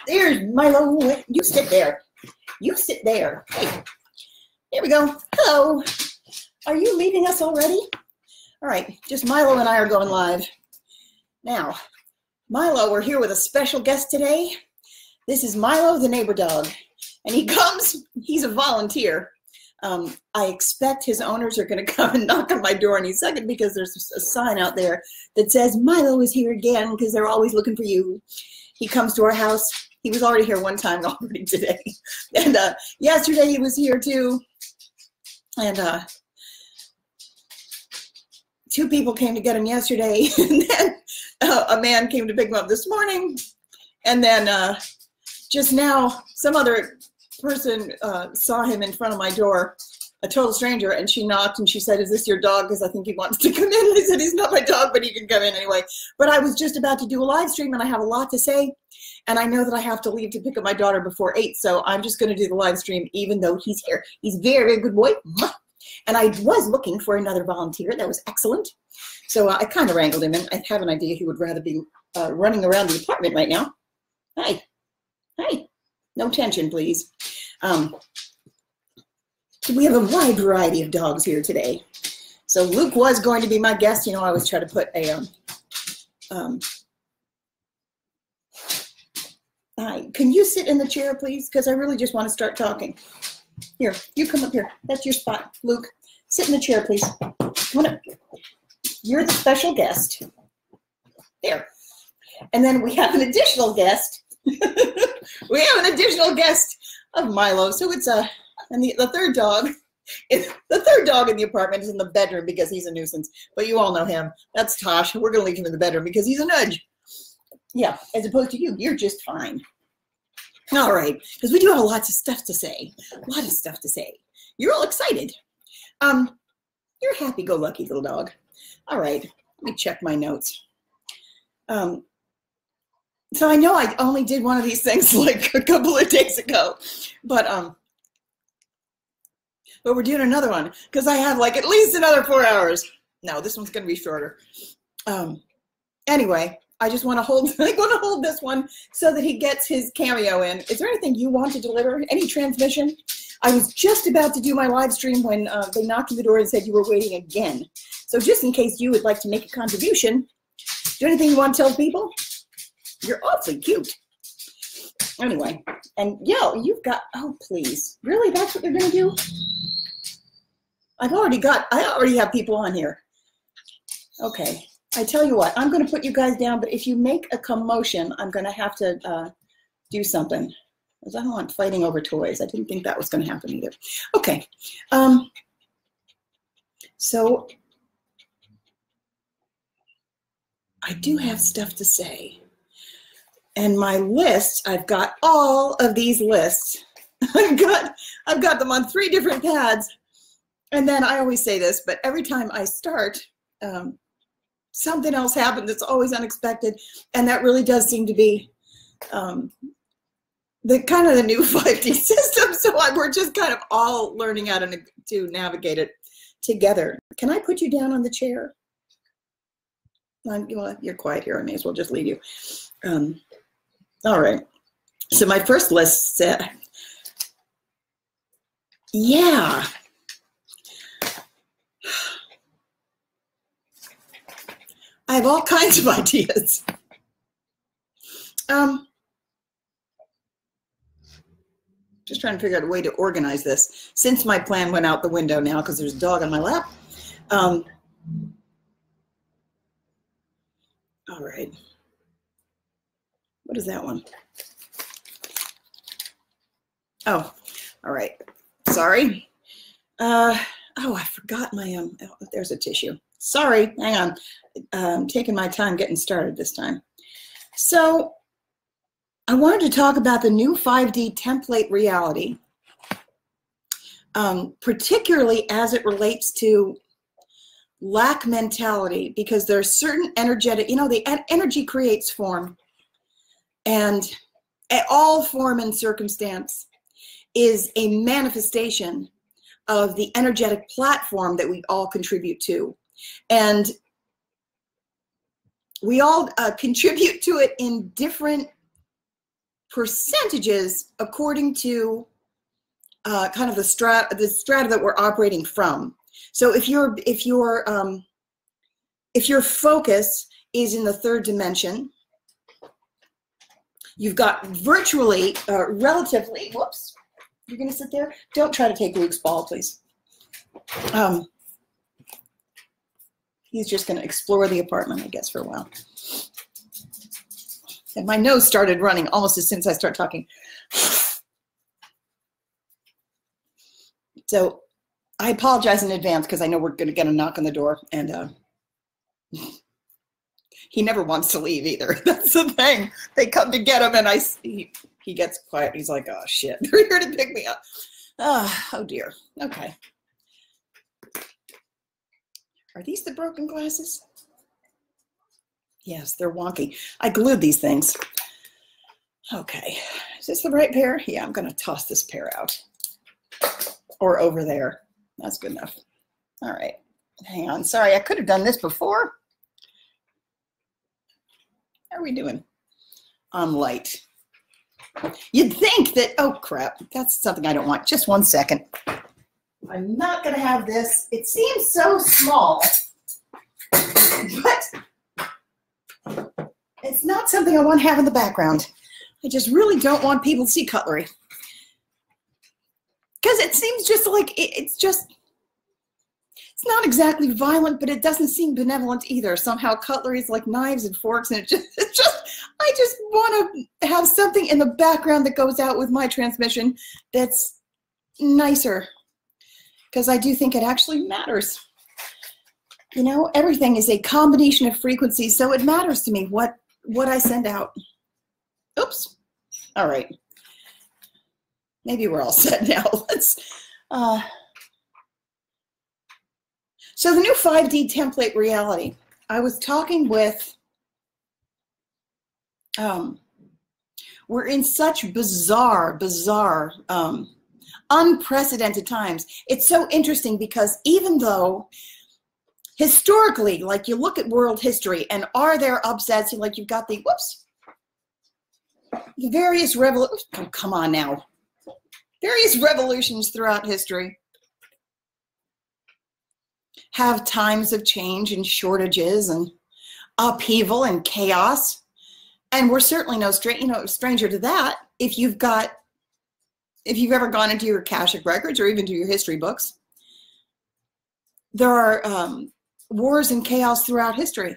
There's Milo. You sit there. You sit there. Hey, there we go. Hello. Are you leaving us already? All right, just Milo and I are going live. Now, Milo, we're here with a special guest today. This is Milo, the neighbor dog. And he comes, he's a volunteer. I expect his owners are going to come and knock on my door any second because there's a sign out there that says, Milo is here again because they're always looking for you. He comes to our house. He was already here one time already today. And yesterday he was here too. And two people came to get him yesterday. And then a man came to pick him up this morning. And then just now, some other person saw him in front of my door, a total stranger, and she knocked and she said, is this your dog? Because I think he wants to come in. I said, he's not my dog, but he can come in anyway. But I was just about to do a live stream and I have a lot to say. And I know that I have to leave to pick up my daughter before 8. So I'm just going to do the live stream even though he's here. He's a very, very good boy. And I was looking for another volunteer. That was excellent. So I kind of wrangled him, and I have an idea he would rather be running around the apartment right now. Hi. Hi. No tension, please. We have a wide variety of dogs here today. So Luke was going to be my guest. You know, I always try to put a, hi, can you sit in the chair, please? Because I really just want to start talking. Here, you come up here. That's your spot, Luke. Sit in the chair, please. Come on up. You're the special guest. There. And then we have an additional guest. We have an additional guest of Milo. So it's and the third dog. The third dog in the apartment is in the bedroom because he's a nuisance. But you all know him. That's Tosh. We're going to leave him in the bedroom because he's a nudge. Yeah, as opposed to you. You're just fine. All right, because we do have lots of stuff to say. A lot of stuff to say. You're all excited. You're a happy-go-lucky little dog. All right, let me check my notes. So I know I only did one of these things like a couple of days ago, but we're doing another one because I have like at least another 4 hours. No, this one's going to be shorter. Anyway. I just want to hold, I want to hold this one so that he gets his cameo in. Is there anything you want to deliver? Any transmission? I was just about to do my live stream when they knocked on the door and said you were waiting again. So just in case you would like to make a contribution, do anything you want to tell people? You're awfully cute. Anyway, and yo, you've got, oh please, really, that's what they're going to do? I already have people on here. Okay. I tell you what, I'm going to put you guys down, but if you make a commotion, I'm going to have to do something. Because I don't want fighting over toys. I didn't think that was going to happen either. Okay. So I do have stuff to say. And my list, I've got all of these lists. I've got them on 3 different pads. And then I always say this, but every time I start, something else happened that's always unexpected, and that really does seem to be the kind of the new 5D system. So we're just kind of all learning how to navigate it together. Can I put you down on the chair? Well, you're quiet here. I may as well just leave you. All right. So my first list said, yeah. I have all kinds of ideas. Just trying to figure out a way to organize this since my plan went out the window now because there's a dog on my lap. All right. What is that one? Oh, all right. Sorry. Oh, I forgot my, oh, there's a tissue. Sorry, hang on. I'm taking my time getting started this time. So I wanted to talk about the new 5D template reality, particularly as it relates to lack mentality, because there are certain energetic, you know, the energy creates form, and all form and circumstance is a manifestation of the energetic platform that we all contribute to. And we all contribute to it in different percentages according to kind of the strata that we're operating from. So if your focus is in the third dimension, you've got virtually, relatively, whoops, you're gonna sit there? Don't try to take Luke's ball, please. He's just gonna explore the apartment, I guess, for a while. And my nose started running almost as soon as I start talking. So I apologize in advance because I know we're gonna get a knock on the door, and he never wants to leave either. That's the thing. They come to get him, and he gets quiet. He's like, oh shit, they're here to pick me up. Oh dear. Okay. Are these the broken glasses? Yes, they're wonky. I glued these things. Okay. Is this the right pair? Yeah, I'm going to toss this pair out. Or over there. That's good enough. All right. Hang on. Sorry, I could have done this before. How are we doing on light? You'd think that, oh crap, that's something I don't want. Just 1 second. I'm not going to have this. It seems so small, but it's not something I want to have in the background. I just really don't want people to see cutlery. Because it seems just like, it's not exactly violent, but it doesn't seem benevolent either. Somehow cutlery is like knives and forks, and I just want to have something in the background that goes out with my transmission that's nicer. Because I do think it actually matters. You know, everything is a combination of frequencies, so it matters to me what I send out. Oops. All right. Maybe we're all set now. Let's. So the new 5D template reality. I was talking with. We're in such bizarre. Unprecedented times. It's so interesting because even though historically, like you look at world history and are there upsets, like you've got the, whoops, the various revolutions, oh, come on now, various revolutions throughout history have times of change and shortages and upheaval and chaos. And we're certainly no stranger to that. If you've ever gone into your Akashic records or even to your history books, there are wars and chaos throughout history,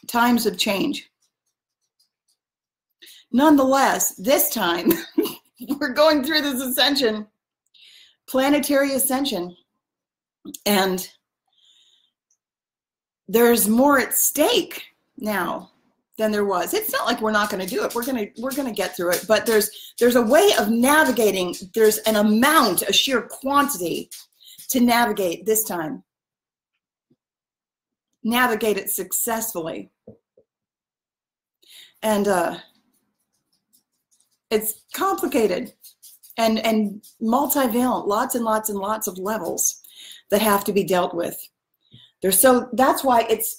times of change. Nonetheless, this time, we're going through this ascension, planetary ascension, and there's more at stake now than there was. It's not like we're not going to do it. We're going to get through it, but there's a way of navigating. There's an amount, a sheer quantity to navigate this time. Navigate it successfully. And it's complicated and multivalent, lots and lots and lots of levels that have to be dealt with. So that's why it's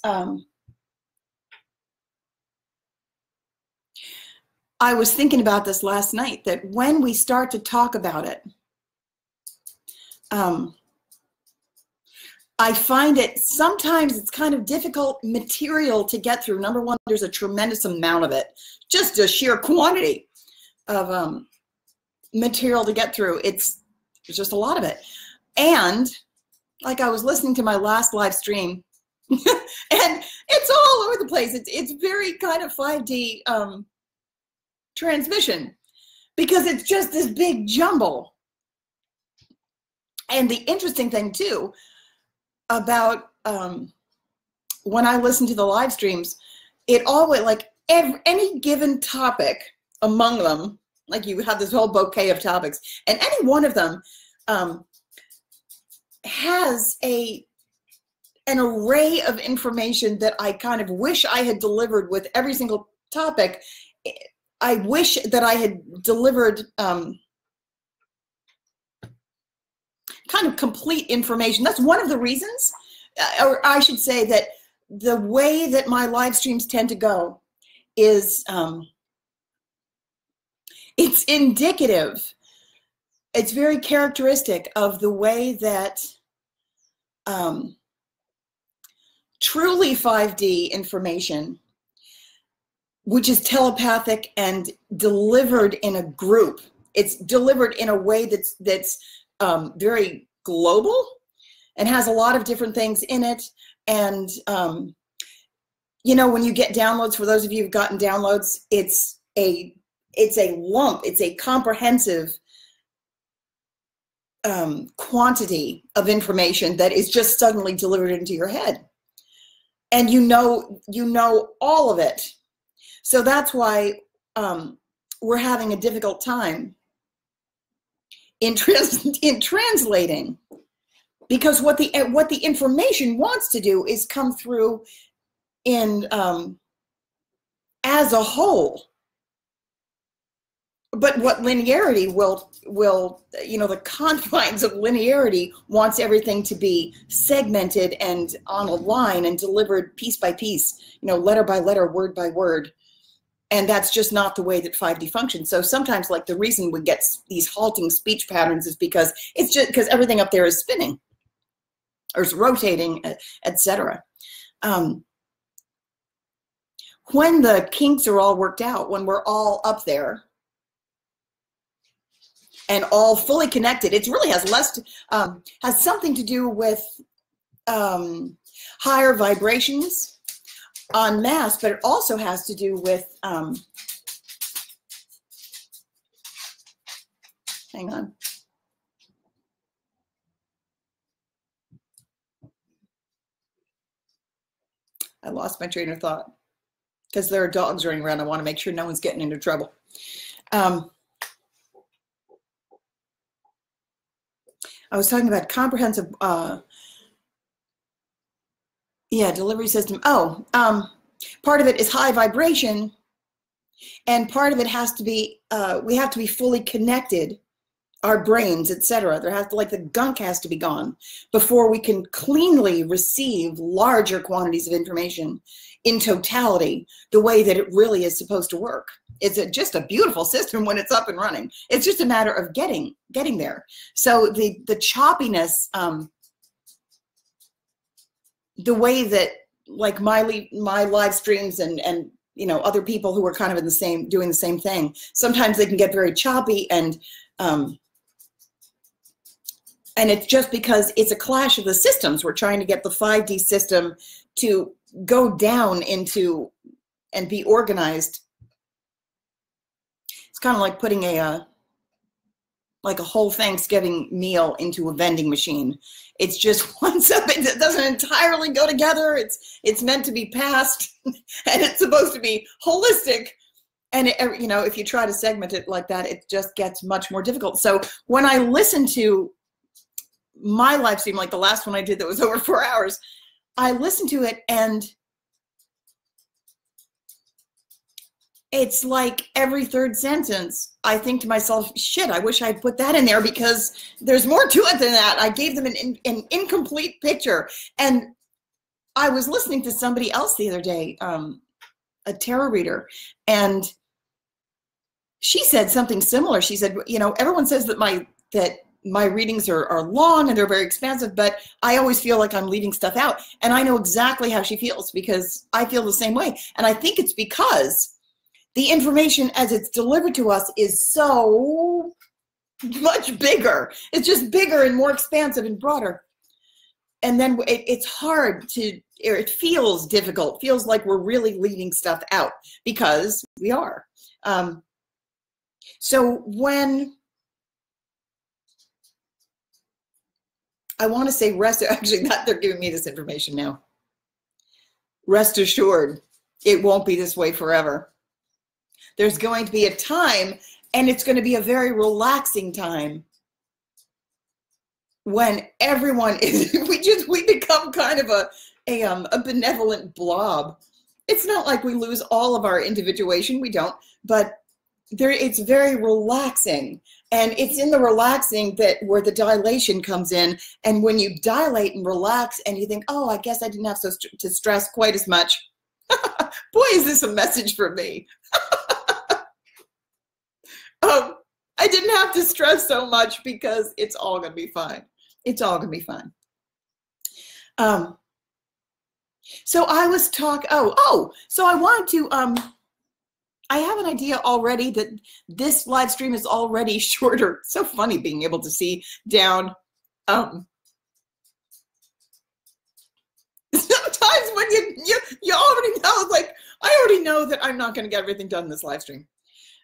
I was thinking about this last night, that when we start to talk about it, I find it sometimes it's kind of difficult material to get through. Number one, there's a tremendous amount of it, just a sheer quantity of material to get through. There's just a lot of it. And like I was listening to my last live stream, and it's all over the place. It's very kind of 5D transmission, because it's just this big jumble. And the interesting thing too about when I listen to the live streams, it always, like any given topic among them, like you have this whole bouquet of topics, and any one of them has an array of information that I kind of wish I had delivered with every single topic. I wish that I had delivered kind of complete information. That's one of the reasons, or I should say that the way that my live streams tend to go is it's indicative. It's very characteristic of the way that truly 5D information, which is telepathic and delivered in a group. It's delivered in a way that's very global and has a lot of different things in it. And, you know, when you get downloads, for those of you who've gotten downloads, it's a lump, it's a comprehensive quantity of information that is just suddenly delivered into your head. And you know all of it. So that's why we're having a difficult time in translating, because what the information wants to do is come through in as a whole. But what linearity will, you know, the confines of linearity wants everything to be segmented and on a line and delivered piece by piece, you know, letter by letter, word by word. And that's just not the way that 5D functions. So sometimes, like, the reason we get these halting speech patterns is because it's just because everything up there is spinning or is rotating, etc. When the kinks are all worked out, when we're all up there and all fully connected, it really has has something to do with higher vibrations en masse, but it also has to do with, hang on. I lost my train of thought because there are dogs running around. I want to make sure no one's getting into trouble. I was talking about comprehensive, delivery system. Oh, part of it is high vibration, and part of it has to be, we have to be fully connected, our brains, etc. There has to, like, the gunk has to be gone before we can cleanly receive larger quantities of information in totality, the way that it really is supposed to work. It's just a beautiful system when it's up and running. It's just a matter of getting there. So the choppiness, the way that, like, my live streams and you know, other people who are kind of in the same, doing the same thing, sometimes they can get very choppy, and it's just because it's a clash of the systems. We're trying to get the 5D system to go down into and be organized. It's kind of like putting a whole Thanksgiving meal into a vending machine. It's just one something that doesn't entirely go together. It's meant to be passed, and it's supposed to be holistic. And you know, if you try to segment it like that, it just gets much more difficult. So when I listen to my live stream, like the last one I did that was over 4 hours, I listened to it, and it's like every third sentence, I think to myself, shit, I wish I'd put that in there, because there's more to it than that. I gave them an incomplete picture. And I was listening to somebody else the other day, a tarot reader, and she said something similar. She said, you know, everyone says that my readings are long and they're very expansive, but I always feel like I'm leaving stuff out. And I know exactly how she feels, because I feel the same way. And I think it's because the information as it's delivered to us is so much bigger. It's just bigger and more expansive and broader. And then it's hard to, or it feels difficult, feels like we're really leaving stuff out, because we are. So when I want to say actually not, they're giving me this information now. Rest assured, it won't be this way forever. There's going to be a time, and it's going to be a very relaxing time, when everyone is, we become kind of a benevolent blob. It's not like we lose all of our individuation, we don't, but it's very relaxing, and it's in the relaxing that where the dilation comes in. And when you dilate and relax and you think, oh, I guess I didn't have to stress quite as much. Boy, is this a message for me. I didn't have to stress so much because it's all going to be fine. It's all going to be fine. So I was talking, so I wanted to, I have an idea already that this live stream is already shorter. So funny being able to see down. Sometimes when you already know, like, I already know that I'm not going to get everything done in this live stream.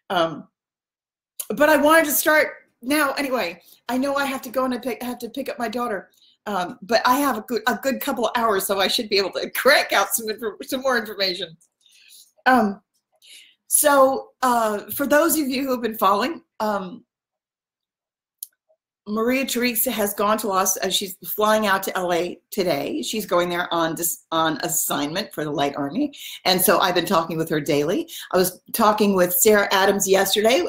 But I wanted to start now anyway. I know I have to go and I have to pick up my daughter. But I have a good couple of hours, so I should be able to crank out some more information. So for those of you who have been following, Maria Teresa has gone to us. She's flying out to LA today. She's going there on assignment for the Light Army. And so I've been talking with her daily. I was talking with Sarah Adams yesterday.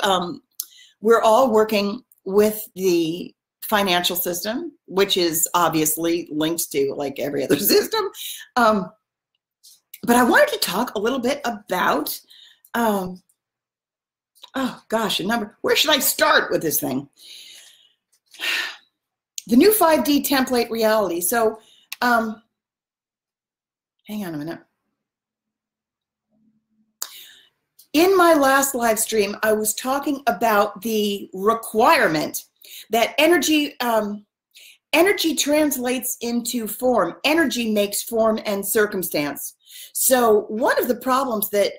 We're all working with the financial system, which is obviously linked to like every other system. But I wanted to talk a little bit about, oh gosh, where should I start with this thing? The new 5D template reality. So hang on a minute. In my last live stream, I was talking about the requirement that energy translates into form. Energy makes form and circumstance. So one of the problems that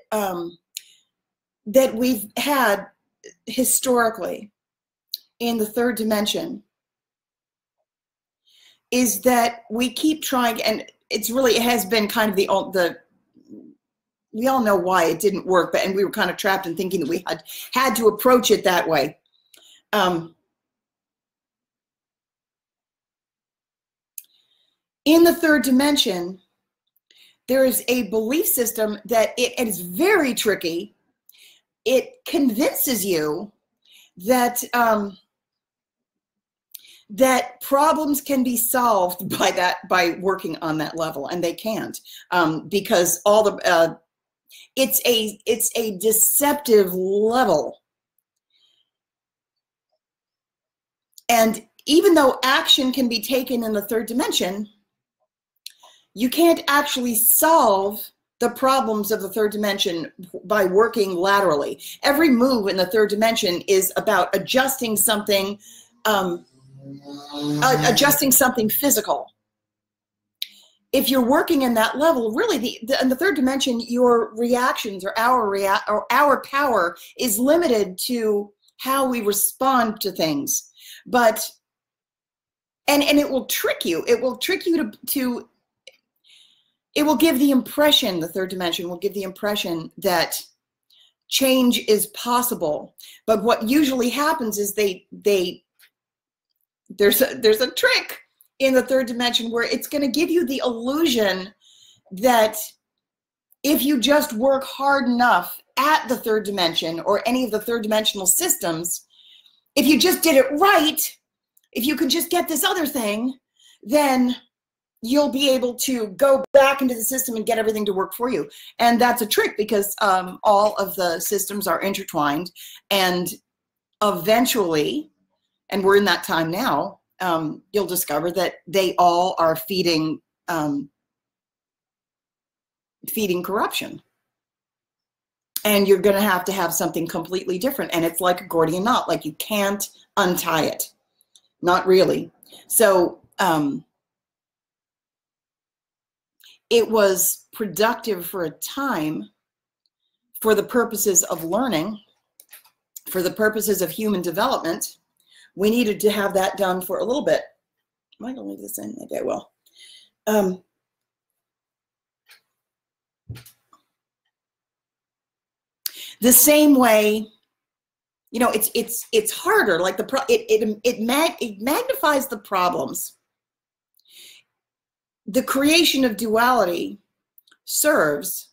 that we've had historically in the third dimension is that we keep trying, and it has been kind of we all know why it didn't work, and we were kind of trapped in thinking that we had to approach it that way. In the third dimension, there is a belief system that it is very tricky. It convinces you that that problems can be solved by working on that level, and they can't, because all the it's a deceptive level. And even though action can be taken in the third dimension, you can't actually solve the problems of the third dimension by working laterally. Every move in the third dimension is about adjusting something, physical. If you're working in that level, really, in the third dimension, your reactions or our power is limited to how we respond to things. But and it will trick you. It will trick you to. It will give the impression. The third dimension will give the impression that change is possible. But what usually happens is there's a trick in the third dimension where it's going to give you the illusion that if you just work hard enough at the third dimension or any of the third dimensional systems, if you just did it right, if you could just get this other thing, then you'll be able to go back into the system and get everything to work for you. And that's a trick because all of the systems are intertwined, and eventually, and we're in that time now, you'll discover that they all are feeding corruption. And you're going to have something completely different. And it's like a Gordian knot, like you can't untie it. Not really. So it was productive for a time for the purposes of learning, for the purposes of human development. We needed to have that done for a little bit. Am I going to leave this in? Maybe I will. The same way, you know, it's harder. Like it magnifies the problems. The creation of duality serves,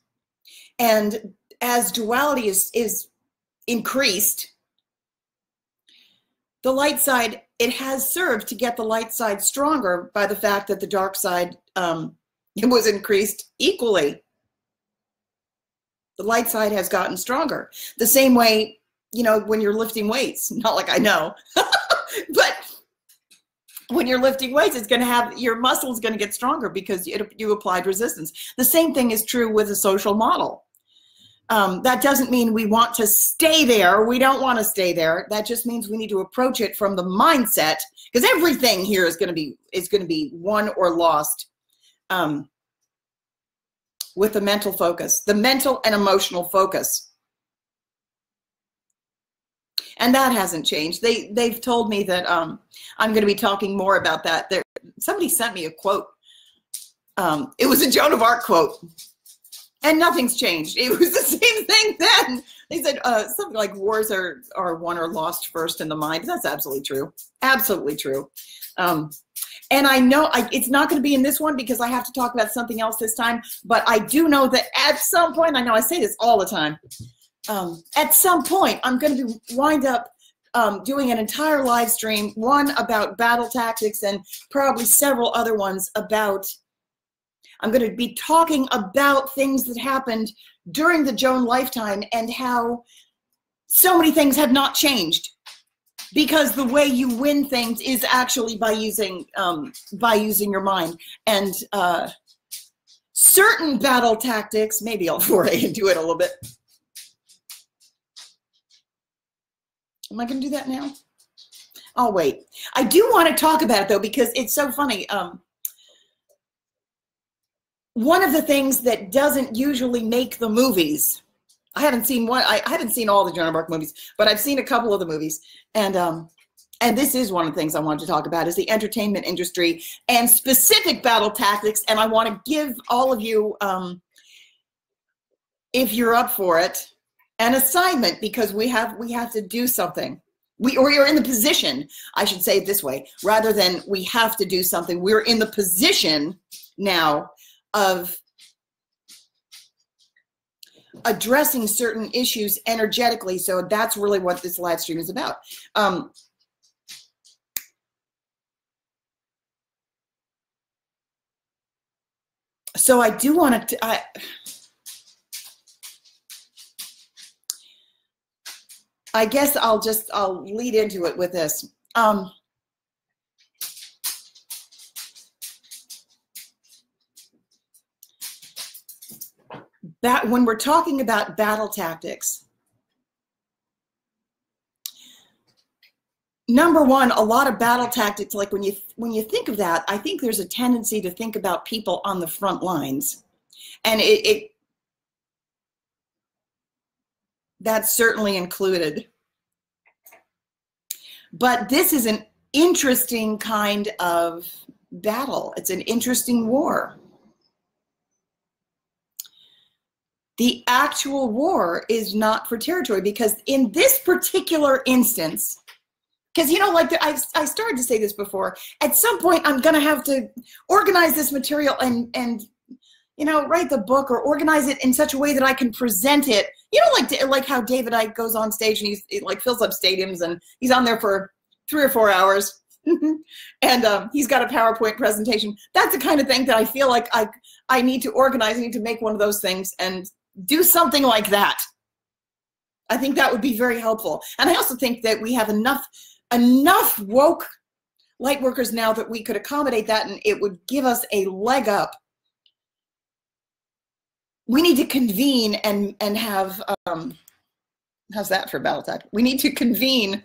and as duality is increased, the light side, it has served to get the light side stronger by the fact that the dark side it was increased equally. The light side has gotten stronger. The same way, you know, when you're lifting weights, not like I know, but when you're lifting weights, it's going to have, your muscle is going to get stronger because you applied resistance. The same thing is true with a social model. That doesn't mean we want to stay there. We don't want to stay there. That just means we need to approach it from the mindset, because everything here is going to be won or lost with the mental focus, the mental and emotional focus. And that hasn't changed. They've told me that I'm going to be talking more about that. Somebody sent me a quote. It was a Joan of Arc quote. And nothing's changed. It was the same thing then. They said something like wars are won or lost first in the mind. That's absolutely true. Absolutely true. And I know it's not going to be in this one because I have to talk about something else this time. But I do know that at some point, I know I say this all the time, at some point, I'm going to wind up doing an entire live stream, one about battle tactics and probably several other ones about, I'm going to be talking about things that happened during the Joan lifetime and how so many things have not changed, because the way you win things is actually by using your mind. And certain battle tactics, maybe I'll foray into it a little bit. Am I going to do that now? I'll wait. I do want to talk about it though, because it's so funny. One of the things that doesn't usually make the movies, I haven't seen one. I haven't seen all the Joan of Arc movies, but I've seen a couple of the movies, and this is one of the things I wanted to talk about, is the entertainment industry and specific battle tactics. And I want to give all of you, if you're up for it, an assignment, because we have to do something. Or you're in the position, I should say it this way, rather than we have to do something. We're in the position now of addressing certain issues energetically. So that's really what this live stream is about. So I do want to, I guess I'll lead into it with this. That when we're talking about battle tactics, number one, a lot of battle tactics, like when you think of that, I think there's a tendency to think about people on the front lines, and that's certainly included. But this is an interesting kind of battle. It's an interesting war. The actual war is not for territory, because in this particular instance, because, you know, like I started to say this before, at some point I'm going to have to organize this material and you know, write the book or organize it in such a way that I can present it. You know, like how David Icke goes on stage and he like fills up stadiums and he's on there for 3 or 4 hours and he's got a PowerPoint presentation. That's the kind of thing that I feel like I need to organize. I need to make one of those things and do something like that. I think that would be very helpful. And I also think that we have enough woke light workers now that we could accommodate that, and it would give us a leg up. We need to convene and have, how's that for battle tactic? We need to convene.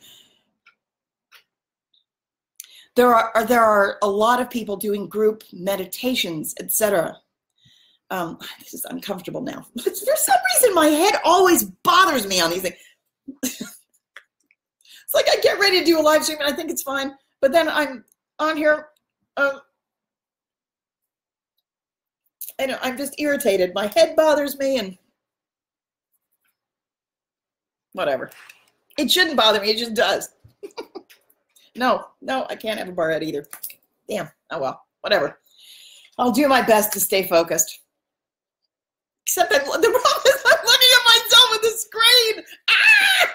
There are a lot of people doing group meditations, etc. This is uncomfortable now. For some reason, my head always bothers me on these things. It's like I get ready to do a live stream and I think it's fine, but then I'm on here, and I'm just irritated. My head bothers me, and whatever. It shouldn't bother me. It just does. No, I can't have a bar head either. Damn. Oh well. Whatever. I'll do my best to stay focused. Except that the problem is I'm looking at myself at the screen. Ah!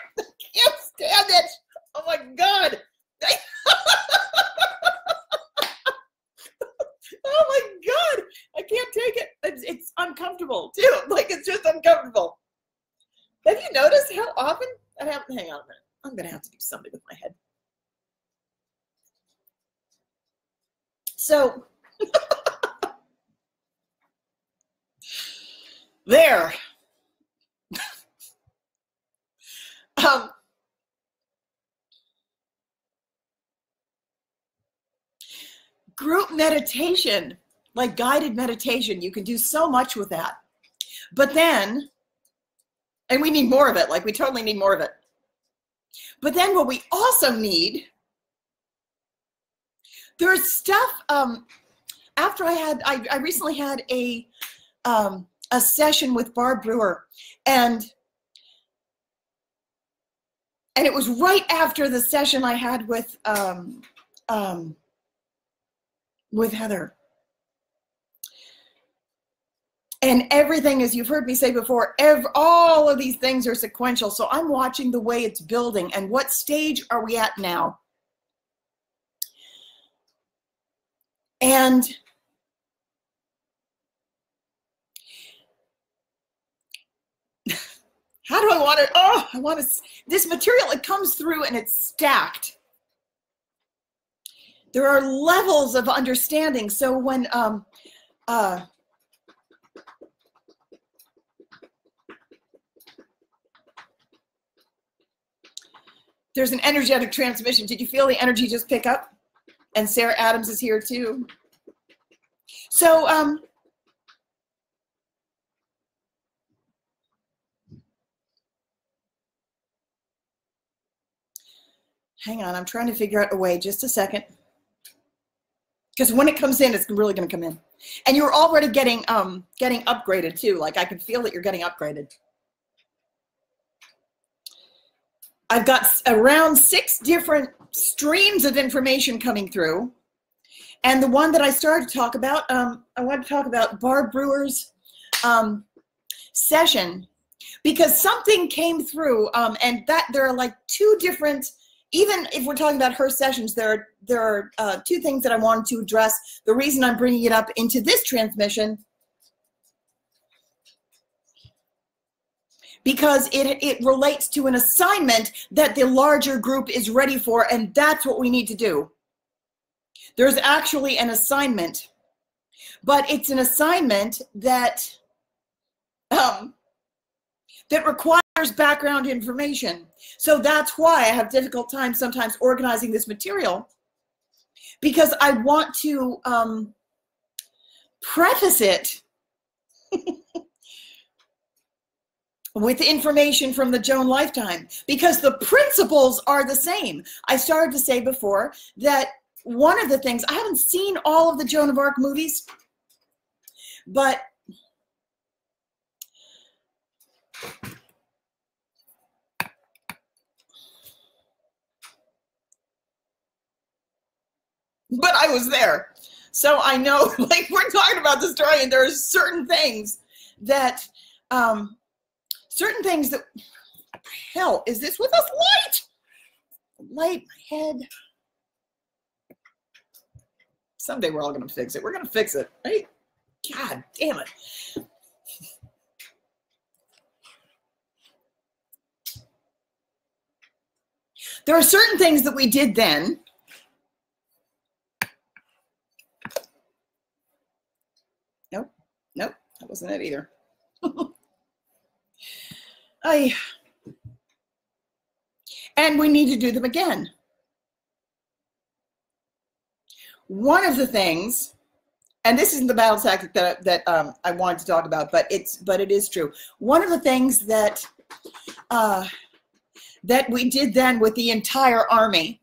you notice how often that happens? Hang on a minute. I'm going to have to do something with my head. So, there. Group meditation, like guided meditation, you can do so much with that. But then, and we need more of it, like we totally need more of it. But then what we also need, there's stuff, after I recently had a session with Barb Brewer, and it was right after the session I had with Heather. And everything, as you've heard me say before, all of these things are sequential. So I'm watching the way it's building and what stage are we at now. And how do I want it? Oh, I want to, this material, it comes through and it's stacked. There are levels of understanding. So when, there's an energetic transmission. Did you feel the energy just pick up? And Sarah Adams is here too. So, hang on, I'm trying to figure out a way, just a second. Because when it comes in, it's really going to come in. And you're already getting upgraded too. Like I can feel that you're getting upgraded. I've got around 6 different streams of information coming through. And the one that I started to talk about, I want to talk about Barb Brewer's session, because something came through, and that there are like 2 different, even if we're talking about her sessions, there are 2 things that I wanted to address. The reason I'm bringing it up into this transmission, because it relates to an assignment that the larger group is ready for, and that's what we need to do. There's actually an assignment, but it's an assignment that that requires background information. So that's why I have difficult time sometimes organizing this material, because I want to preface it with information from the Joan lifetime, because the principles are the same. I started to say before that one of the things, I haven't seen all of the Joan of Arc movies, but I was there. So I know, like, we're talking about the story, and there are certain things that, hell, is this with us? Light, my head. Someday we're all going to fix it. We're going to fix it, right? God damn it. There are certain things that we did then. Nope, that wasn't it either. And we need to do them again. One of the things, and this isn't the battle tactic that I wanted to talk about, but it is true. One of the things that that we did then with the entire army,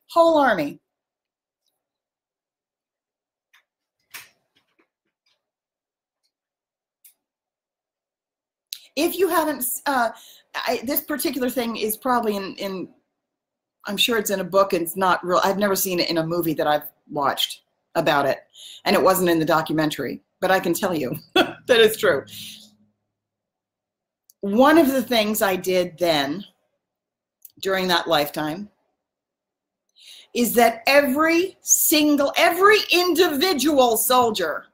whole army, if you haven't, this particular thing is probably in, I'm sure it's in a book, and it's not real. I've never seen it in a movie that I've watched about it, and it wasn't in the documentary, but I can tell you that it's true. One of the things I did then, during that lifetime, is that every individual soldier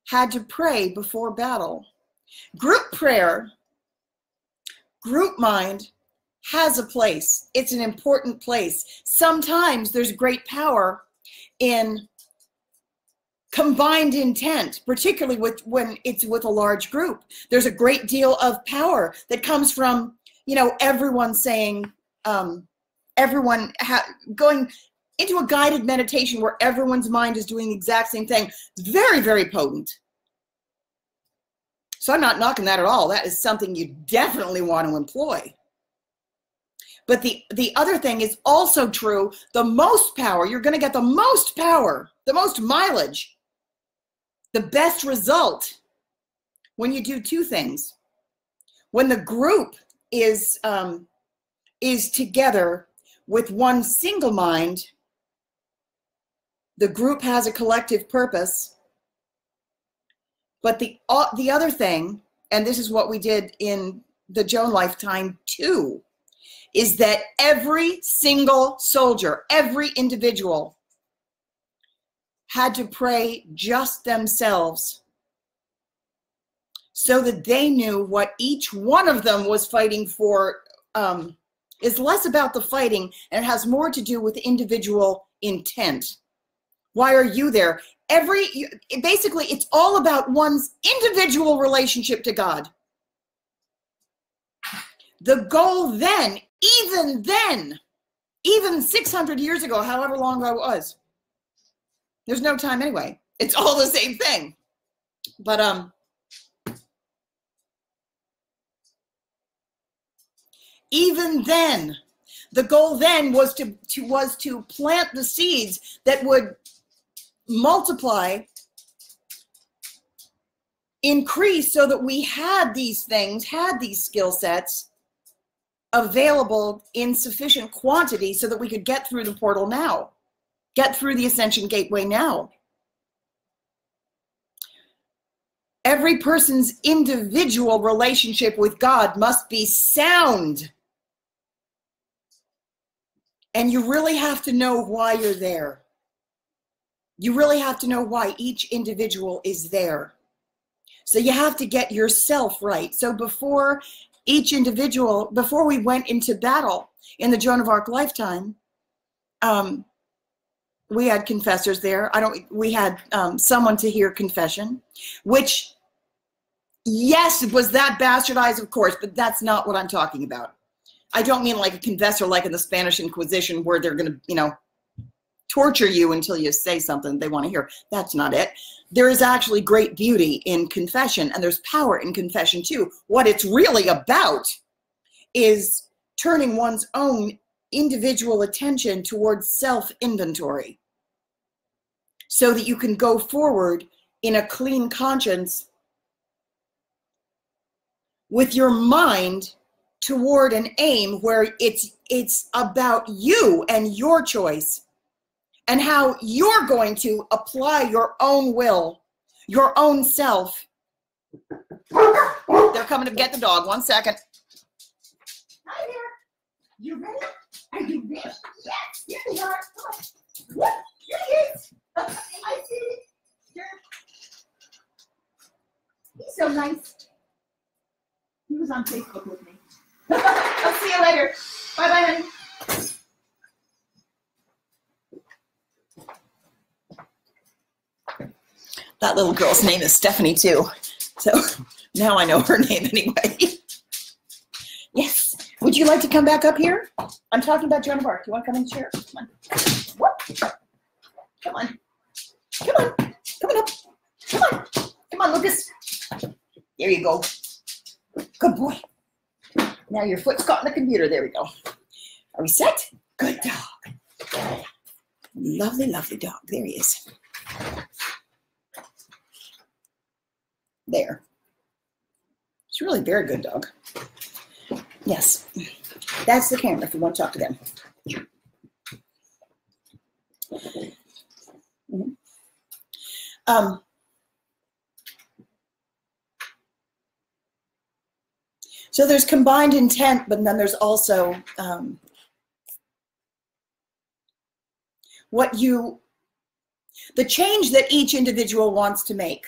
had to pray before battle. Group prayer group mind has a place. It's an important place. Sometimes there's great power in combined intent, particularly when it's with a large group. There's a great deal of power that comes from, you know, everyone saying, going into a guided meditation where everyone's mind is doing the exact same thing. It's very, very potent. So I'm not knocking that at all. That is something you definitely want to employ. But the other thing is also true. The most power, you're going to get the most power, the most mileage, the best result when you do two things. When the group is together with one single mind, the group has a collective purpose. But the other thing, and this is what we did in the Joan lifetime too, is that every single soldier, every individual had to pray just themselves so that they knew what each one of them was fighting for. Is less about the fighting and it has more to do with individual intent. Why are you there? Basically, it's all about one's individual relationship to God. The goal then, even 600 years ago, however long ago it was, there's no time anyway. It's all the same thing. But even then, the goal then was to plant the seeds that would multiply, increase, so that we had these things, had these skill sets available in sufficient quantity so that we could get through the portal now, get through the ascension gateway now. Every person's individual relationship with God must be sound. And you really have to know why you're there. You really have to know why each individual is there. So you have to get yourself right. So before each individual, before we went into battle in the Joan of Arc lifetime, we had confessors there. We had someone to hear confession, which, yes, was that bastardized, of course, but that's not what I'm talking about. I don't mean like a confessor like in the Spanish Inquisition where they're going to, you know, torture you until you say something they want to hear. That's not it. There is actually great beauty in confession, and there's power in confession too. What it's really about is turning one's own individual attention towards self-inventory so that you can go forward in a clean conscience with your mind toward an aim where it's about you and your choice and how you're going to apply your own will, your own self. They're coming to get the dog. 1 second. Hi there. You ready? Are you ready? Yes. Here they are. Come on. What? Here he is. I see it. Sure. He's so nice. He was on Facebook with me. I'll see you later. Bye-bye, honey. That little girl's name is Stephanie, too. So now I know her name anyway. Yes. Would you like to come back up here? I'm talking about Joan of Arc. Do you want to come in the chair? Come on. Whoop. Come on. Come on. Come on up. Come on. Come on, Lucas. There you go. Good boy. Now your foot's caught in the computer. There we go. Are we set? Good dog. Lovely, lovely dog. There he is. There. It's really a very good dog. Yes. That's the camera if you want to talk to them. So there's combined intent, but then there's also the change that each individual wants to make.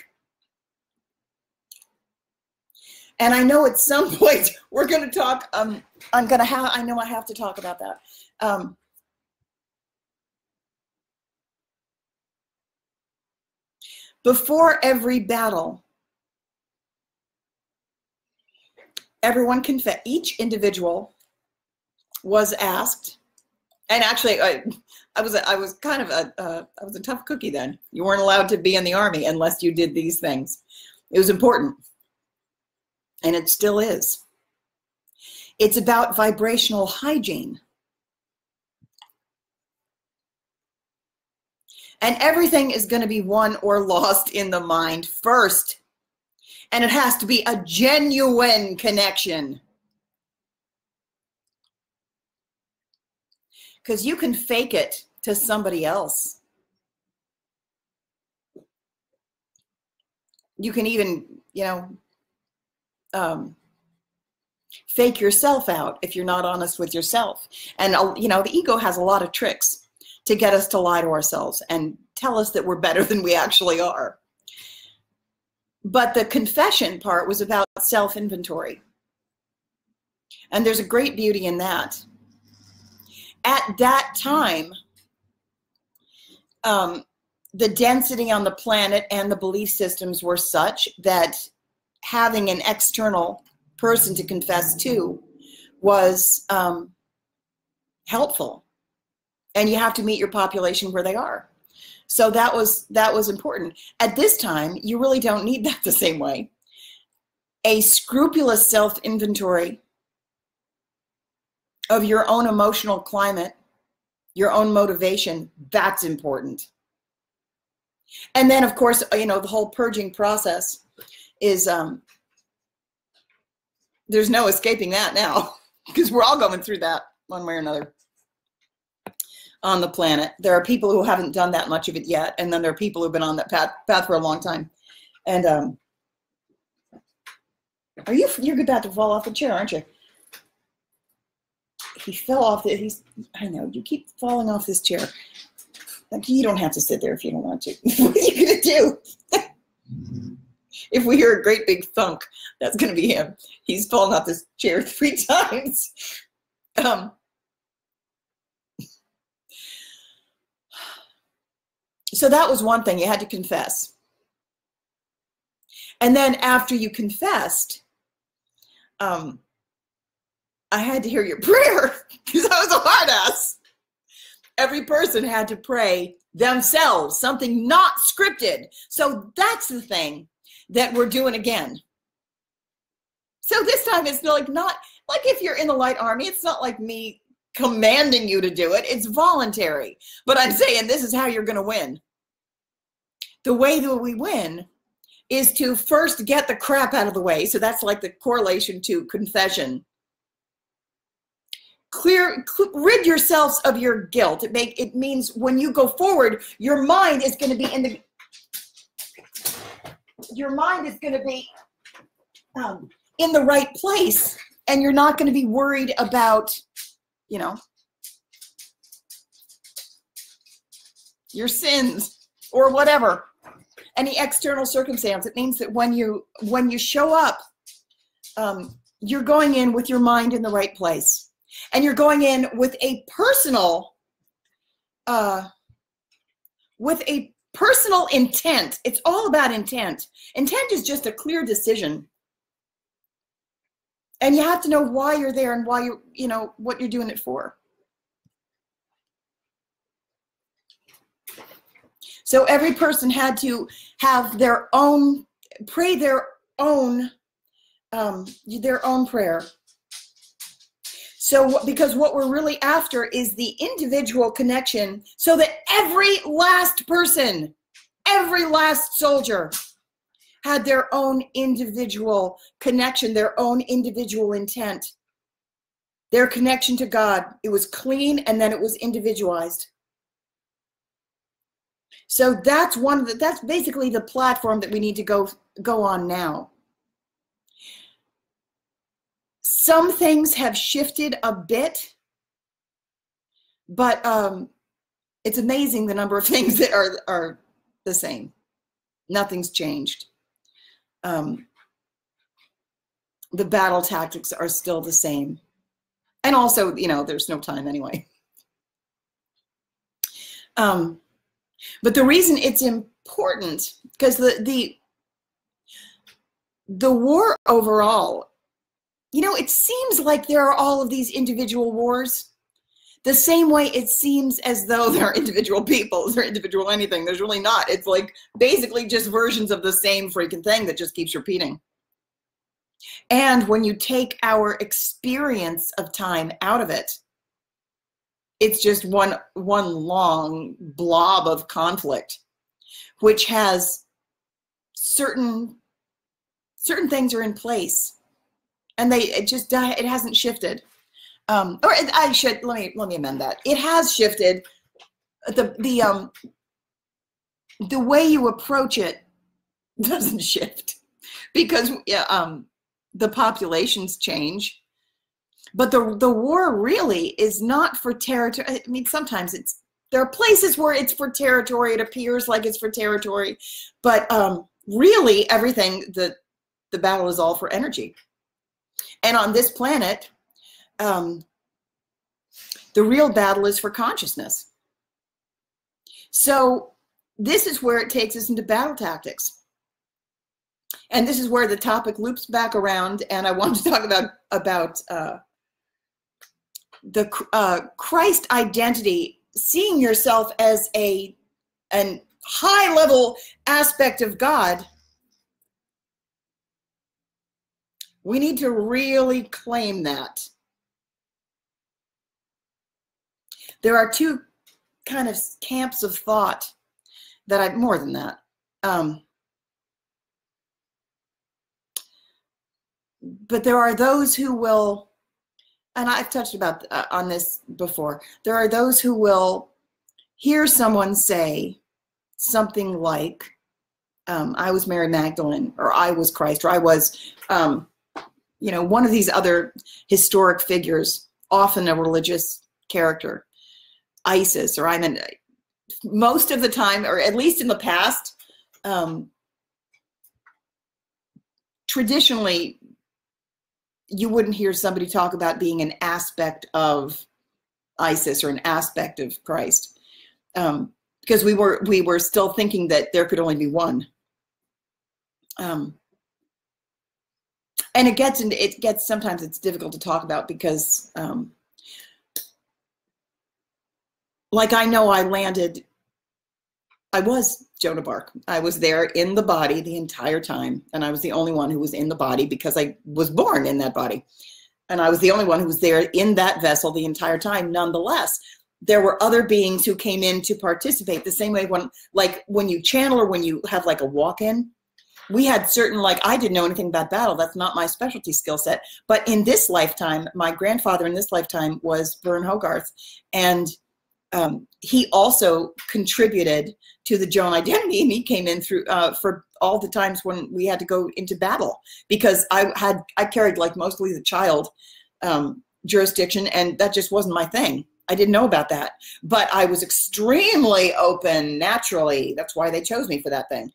And I know at some point we're going to talk, I know I have to talk about that. Before every battle, everyone confessed, each individual was asked, and actually I was kind of I was a tough cookie then. You weren't allowed to be in the Army unless you did these things. It was important. And it still is. It's about vibrational hygiene. And everything is going to be won or lost in the mind first. And it has to be a genuine connection. Because you can fake it to somebody else. You can even, fake yourself out if you're not honest with yourself. And, the ego has a lot of tricks to get us to lie to ourselves and tell us that we're better than we actually are. But the confession part was about self-inventory. And there's a great beauty in that. At that time, the density on the planet and the belief systems were such that having an external person to confess to was helpful. And you have to meet your population where they are. So that was important. At this time, you really don't need that the same way. A scrupulous self-inventory of your own emotional climate, your own motivation, that's important. And then, of course, the whole purging process is, there's no escaping that now, because we're all going through that one way or another on the planet. There are people who haven't done that much of it yet, and then there are people who've been on that path for a long time. And you're about to fall off the chair, aren't you? He fell off I know, you keep falling off this chair. Like, you don't have to sit there if you don't want to. What are you going to do? If we hear a great big thunk, that's going to be him. He's fallen off this chair 3 times. So that was one thing. You had to confess. And then after you confessed, I had to hear your prayer because I was a hard ass. Every person had to pray themselves, something not scripted. So that's the thing that we're doing again. So this time it's not like if you're in the light army, it's not like me commanding you to do it. It's voluntary. But I'm saying this is how you're going to win. The way that we win is to first get the crap out of the way. So that's like the correlation to confession. Rid yourselves of your guilt. It means when you go forward, your mind is going to be in the right place, and you're not going to be worried about, your sins or whatever, any external circumstance. It means that when you show up, you're going in with your mind in the right place. And you're going in with a personal intent. It's all about intent. Intent is just a clear decision. And you have to know why you're there and why what you're doing it for. So every person had to have pray their own prayer. So, because what we're really after is the individual connection, so that every last person, every last soldier had their own individual connection, their own individual intent, their connection to God. It was clean, and then it was individualized. So that's that's basically the platform that we need to go on now. Some things have shifted a bit, but it's amazing the number of things that are the same. Nothing's changed. the battle tactics are still the same. And also, you know, there's no time anyway. But the reason it's important, because the war overall, you know, it seems like there are all of these individual wars. The same way it seems as though there are individual peoples or individual anything. There's really not. It's like basically just versions of the same freaking thing that just keeps repeating. And when you take our experience of time out of it, it's just one long blob of conflict, which has certain things are in place, and it hasn't shifted. Or I should let me amend that. It has shifted. The way you approach it doesn't shift, because the populations change. But the war really is not for territory. I mean, sometimes there are places where it's for territory. It appears like it's for territory, but really everything, the battle is all for energy. And on this planet, the real battle is for consciousness. So this is where it takes us into battle tactics. And this is where the topic loops back around, and I want to talk about the Christ identity, seeing yourself as an high-level aspect of God. We need to really claim that. There are two kind of camps of thought that more than that. But there are those who will, and I've touched on this before, there are those who will hear someone say something like, I was Mary Magdalene, or I was Christ, or I was, one of these other historic figures, often a religious character, Isis, or most of the time, or at least in the past, traditionally, you wouldn't hear somebody talk about being an aspect of Isis or an aspect of Christ, because we were still thinking that there could only be one. And it gets sometimes it's difficult to talk about because, like, I know I was Joan of Arc. I was there in the body the entire time, and I was the only one who was in the body because I was born in that body. And I was the only one who was there in that vessel the entire time. Nonetheless, there were other beings who came in to participate the same way when you channel or when you have like a walk-in. We had certain, I didn't know anything about battle. That's not my specialty skill set. But in this lifetime, my grandfather in this lifetime was Vern Hogarth, and he also contributed to the Joan identity, and he came in through for all the times when we had to go into battle, because I carried like mostly the child jurisdiction, and that just wasn't my thing. I didn't know about that, but I was extremely open naturally. That's why they chose me for that thing.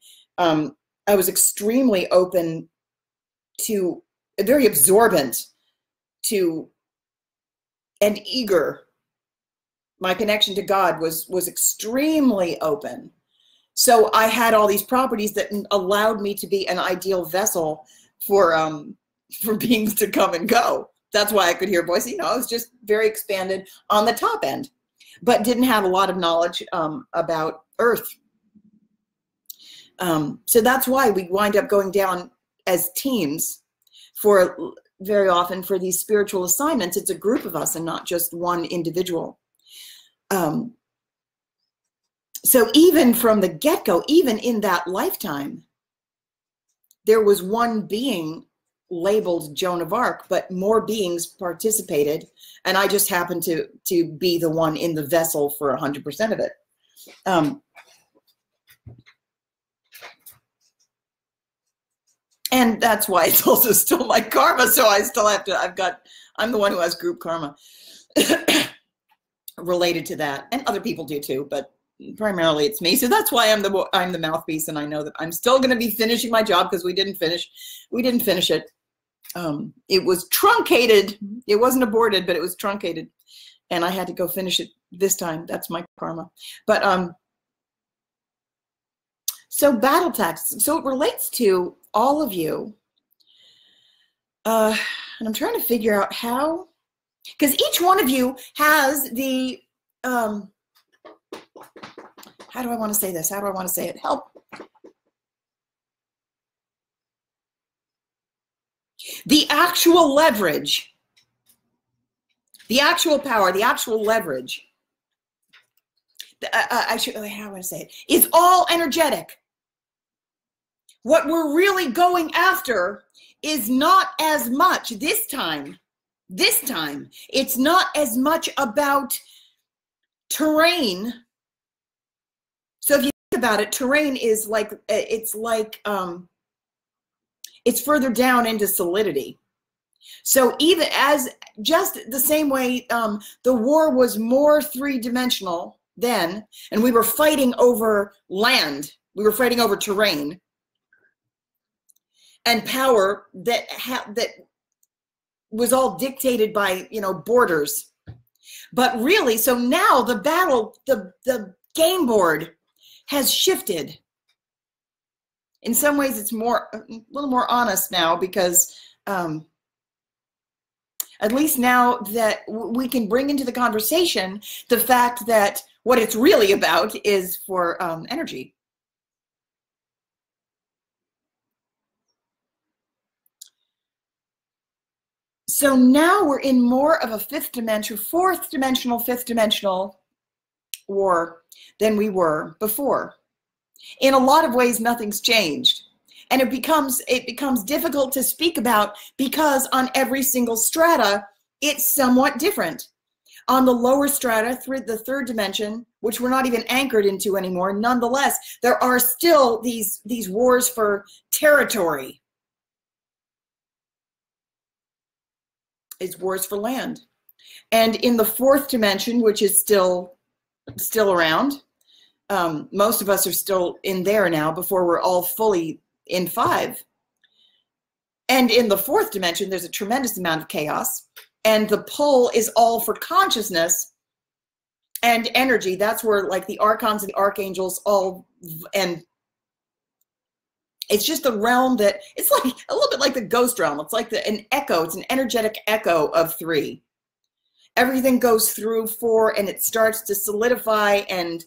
I was extremely open to, very absorbent to, and eager. My connection to God was extremely open. So I had all these properties that allowed me to be an ideal vessel for beings to come and go. That's why I could hear voices. I was just very expanded on the top end, but didn't have a lot of knowledge about Earth. So that's why we wind up going down as teams very often for these spiritual assignments. It's a group of us and not just one individual. So even from the get-go, even in that lifetime, there was one being labeled Joan of Arc, but more beings participated, and I just happened to be the one in the vessel for 100% of it. And that's why it's also still my karma, so I still have to, I'm the one who has group karma related to that, and other people do too, but primarily it's me. So that's why I'm the mouthpiece, and I know that I'm still going to be finishing my job, because we didn't finish it. it was truncated. It wasn't aborted, but it was truncated. And I had to go finish it this time. That's my karma. But so battle tactics. So it relates to all of you. And I'm trying to figure out how, because each one of you has the, how do I want to say this? How do I want to say it? Help. The actual leverage, the actual power, the actual leverage, how do I want to say it, is all energetic. What we're really going after is not as much this time. It's not as much about terrain. So if you think about it, terrain is like, it's further down into solidity. So even as just the same way the war was more three-dimensional then, and we were fighting over land, we were fighting over terrain and power that was all dictated by, you know, borders. But really, so now the battle, the game board has shifted. In some ways, it's a little more honest now, because at least now that we can bring into the conversation the fact that what it's really about is for energy. So now we're in more of a fifth dimensional war than we were before. In a lot of ways, nothing's changed. And it becomes difficult to speak about, because on every single strata, it's somewhat different. On the lower strata, through the third dimension, which we're not even anchored into anymore, nonetheless, there are still these wars for territory. It's wars for land. And in the fourth dimension, which is still around, most of us are still in there now before we're all fully in 5. And in the fourth dimension, there's a tremendous amount of chaos, and the pull is all for consciousness and energy. That's where, like, the Archons and the Archangels and it's just the realm that, it's like a little bit like the ghost realm. It's like an echo. It's an energetic echo of 3. Everything goes through 4, and it starts to solidify, and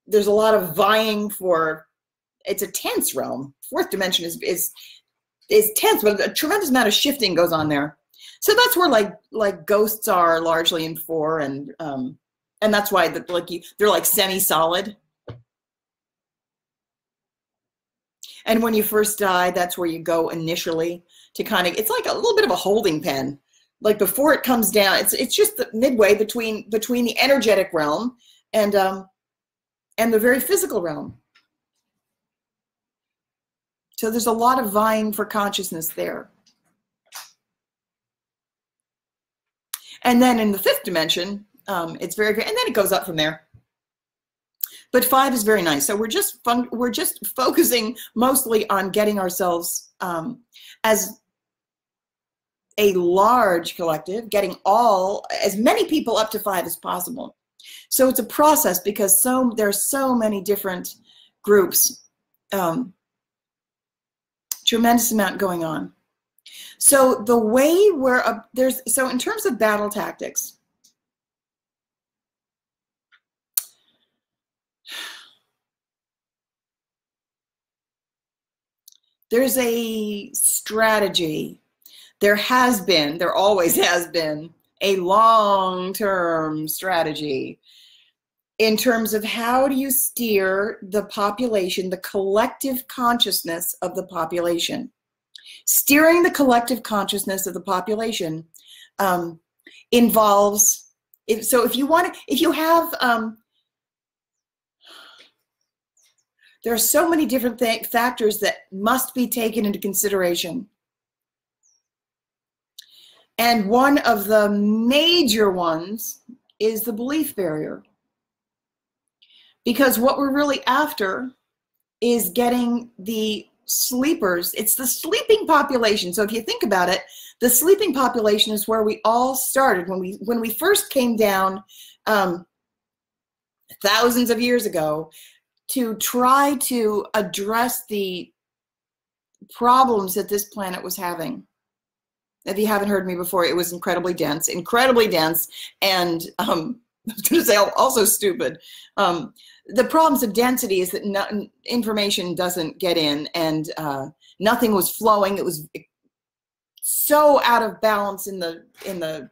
there's a lot of vying for. It's a tense realm. Fourth dimension is tense, but a tremendous amount of shifting goes on there. So that's where like ghosts are largely in 4, and that's why they're like semi-solid. And when you first die, that's where you go initially to kind of, it's like a little bit of a holding pen. Like before it comes down, it's just the midway between the energetic realm and the very physical realm. So there's a lot of vying for consciousness there. And then in the fifth dimension, it's very, and then it goes up from there. But 5 is very nice. So we're just focusing mostly on getting ourselves as a large collective, getting as many people up to 5 as possible. So it's a process, because there's so many different groups. Tremendous amount going on. So the way so in terms of battle tactics, there's a strategy. There always has been a long-term strategy in terms of how do you steer the population, the collective consciousness of the population. Steering the collective consciousness of the population involves, if you have, there are so many different factors that must be taken into consideration. And one of the major ones is the belief barrier. Because what we're really after is getting the sleepers, it's the sleeping population. So if you think about it, the sleeping population is where we all started when we first came down thousands of years ago to try to address the problems that this planet was having. If you haven't heard me before, it was incredibly dense, and I was going to say also stupid. The problems of density is that information doesn't get in, and nothing was flowing. It was so out of balance in the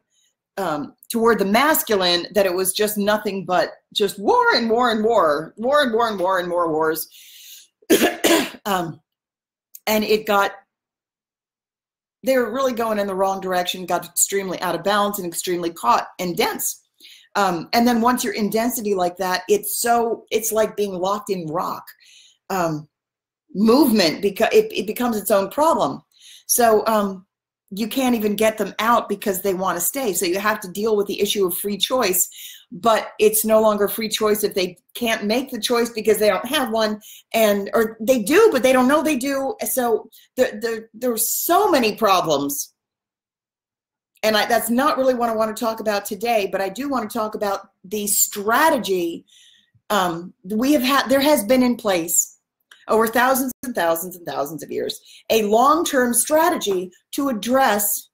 toward the masculine that it was just nothing but just war and war and war, war and war and war and more wars. And they were really going in the wrong direction, got extremely out of balance and extremely caught and dense. And then once you're in density like that, it's like being locked in rock. Movement, because it becomes its own problem. So you can't even get them out because they want to stay. So you have to deal with the issue of free choice, but it's no longer free choice if they can't make the choice because they don't have one, or they do, but they don't know they do. So there's so many problems. And that's not really what I want to talk about today, but I do want to talk about the strategy there has been in place over thousands and thousands and thousands of years, a long-term strategy to address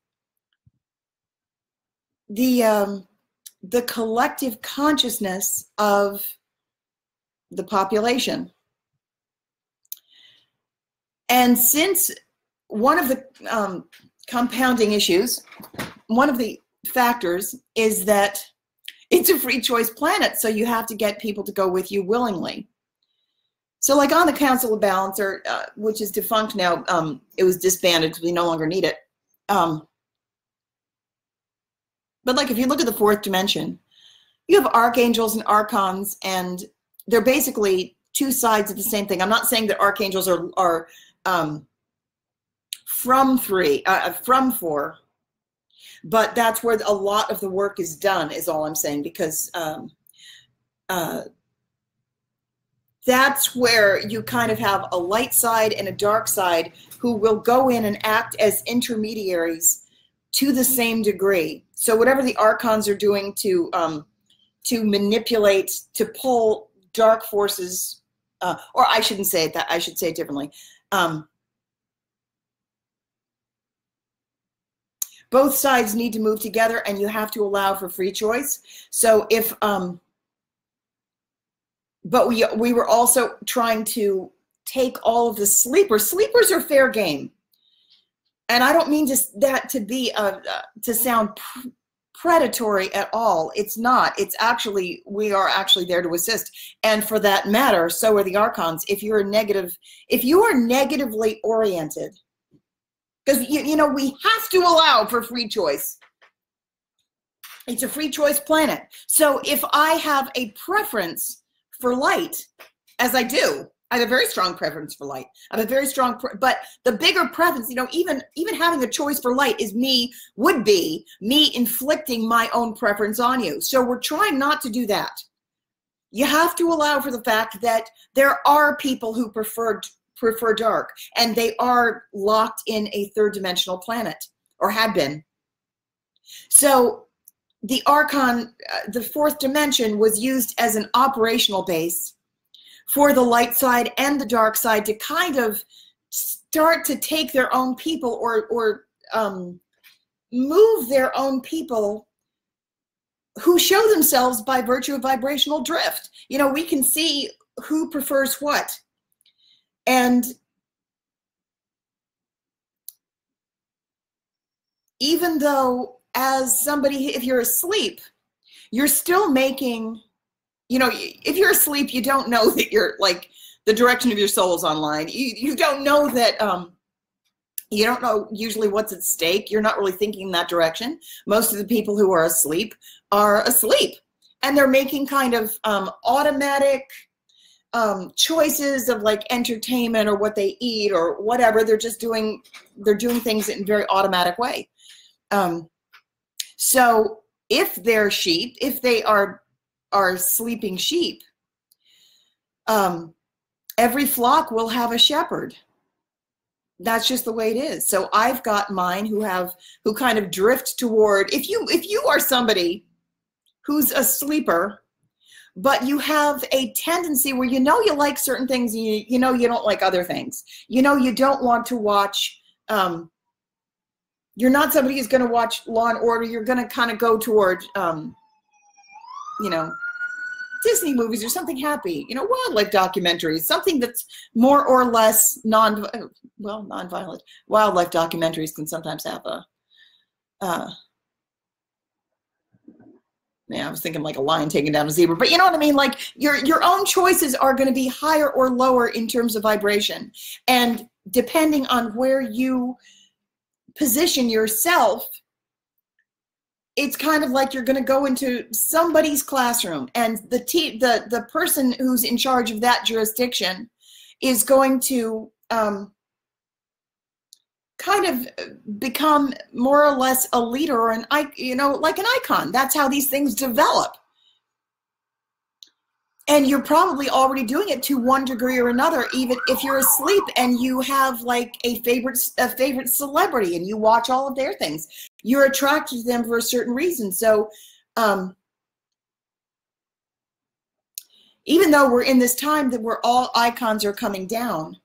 the collective consciousness of the population. And since one of the compounding issues, one of the factors is that it's a free choice planet, so you have to get people to go with you willingly. So like on the Council of Balance, which is defunct now, it was disbanded because we no longer need it. But like if you look at the fourth dimension, you have archangels and archons, and they're basically two sides of the same thing. I'm not saying that archangels are from four, but that's where a lot of the work is done, is all I'm saying, because that's where you kind of have a light side and a dark side who will go in and act as intermediaries to the same degree. So whatever the archons are doing to manipulate, to pull dark forces, or I shouldn't say it that, I should say it differently. Both sides need to move together, and you have to allow for free choice. So if, but we were also trying to take all of the sleepers. Sleepers are fair game. And I don't mean just that to be, to sound predatory at all. It's not. It's actually, we are actually there to assist. And for that matter, so are the archons. If you are negatively oriented, because you know, we have to allow for free choice. It's a free choice planet. So if I have a preference for light, as I do, I have a very strong preference for light. I have a very strong, but the bigger preference, you know, even having a choice for light would be me inflicting my own preference on you. So we're trying not to do that. You have to allow for the fact that there are people who prefer dark, and they are locked in a third dimensional planet, or had been. So the Archon, the fourth dimension, was used as an operational base for the light side and the dark side to kind of start to take their own people, or move their own people who show themselves by virtue of vibrational drift. You know, we can see who prefers what. And even though as somebody, if you're asleep, you're still making, you know, if you're asleep, you don't know that you're like the direction of your soul is online. You don't know that, you don't know usually what's at stake. You're not really thinking in that direction. Most of the people who are asleep, and they're making kind of automatic choices of like entertainment or what they eat or whatever. They're doing things in a very automatic way. So if they're sheep, if they are sleeping sheep, every flock will have a shepherd. that's just the way it is. So I've got mine who kind of drift toward, if you are somebody who's a sleeper, but you have a tendency where you like certain things, and you don't like other things. You don't want to watch, you're not somebody who's going to watch Law and Order. You're going to kind of go toward, Disney movies or something happy, wildlife documentaries, something that's more or less non-violent. Wildlife documentaries can sometimes have I was thinking like a lion taking down a zebra, but you know what I mean? Like your own choices are going to be higher or lower in terms of vibration. And depending on where you position yourself, it's kind of like you're going to go into somebody's classroom, and the person who's in charge of that jurisdiction is going to kind of become more or less a leader, or like an icon. That's how these things develop. And you're probably already doing it to one degree or another, even if you're asleep and you have like a favorite celebrity and you watch all of their things. You're attracted to them for a certain reason. So even though we're in this time that where all icons are coming down,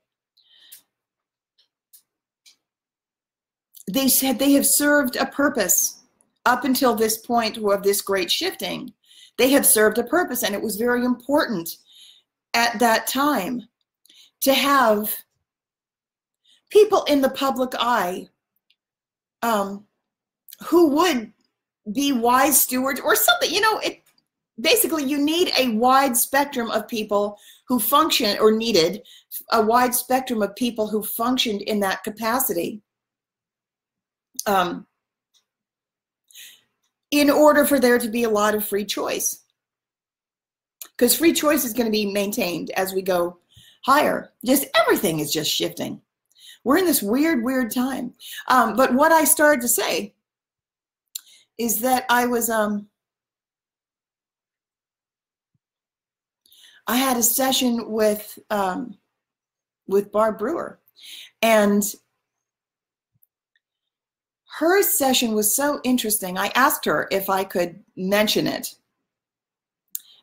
they said they have served a purpose up until this point of this great shifting. They have served a purpose, and it was very important at that time to have people in the public eye who would be wise stewards or something. Basically, you need a wide spectrum of people who function, or needed a wide spectrum of people who functioned in that capacity. In order for there to be a lot of free choice. Because free choice is going to be maintained as we go higher. Just everything is just shifting. We're in this weird time. But what I started to say is that I had a session with Barb Brewer, and her session was so interesting. I asked her if I could mention it,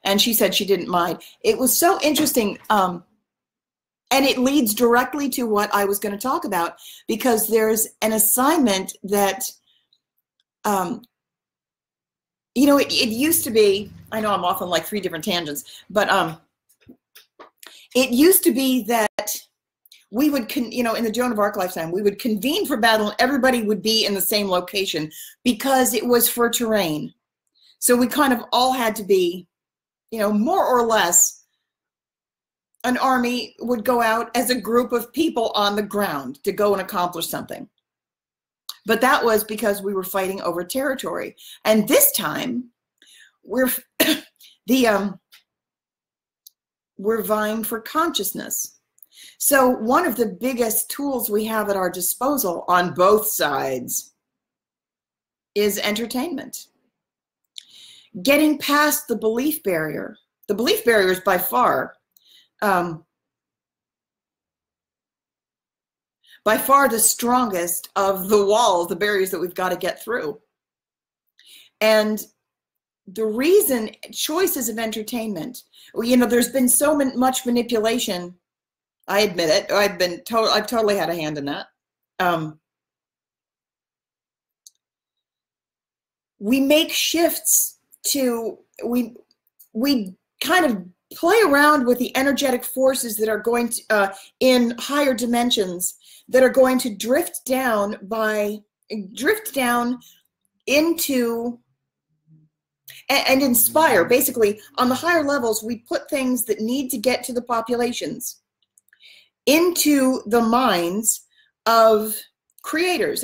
and she said she didn't mind. It was so interesting, and it leads directly to what I was going to talk about, because there's an assignment that, it used to be, I know I'm off on like 3 different tangents, but it used to be that we would, in the Joan of Arc lifetime, we would convene for battle and everybody would be in the same location because it was for terrain. So we kind of all had to be, more or less, an army would go out as a group of people on the ground to go and accomplish something. But that was because we were fighting over territory. And this time, we're vying for consciousness. So one of the biggest tools we have at our disposal on both sides is entertainment. Getting past the belief barrier. The belief barrier is by far the strongest of the walls, the barriers that we've got to get through. And the reason, choices of entertainment, there's been so much manipulation. I admit it. I've totally had a hand in that. We make shifts to, we kind of play around with the energetic forces that are going to, in higher dimensions, that are going to drift down into and inspire. Basically, on the higher levels, we put things that need to get to the populations into the minds of creators.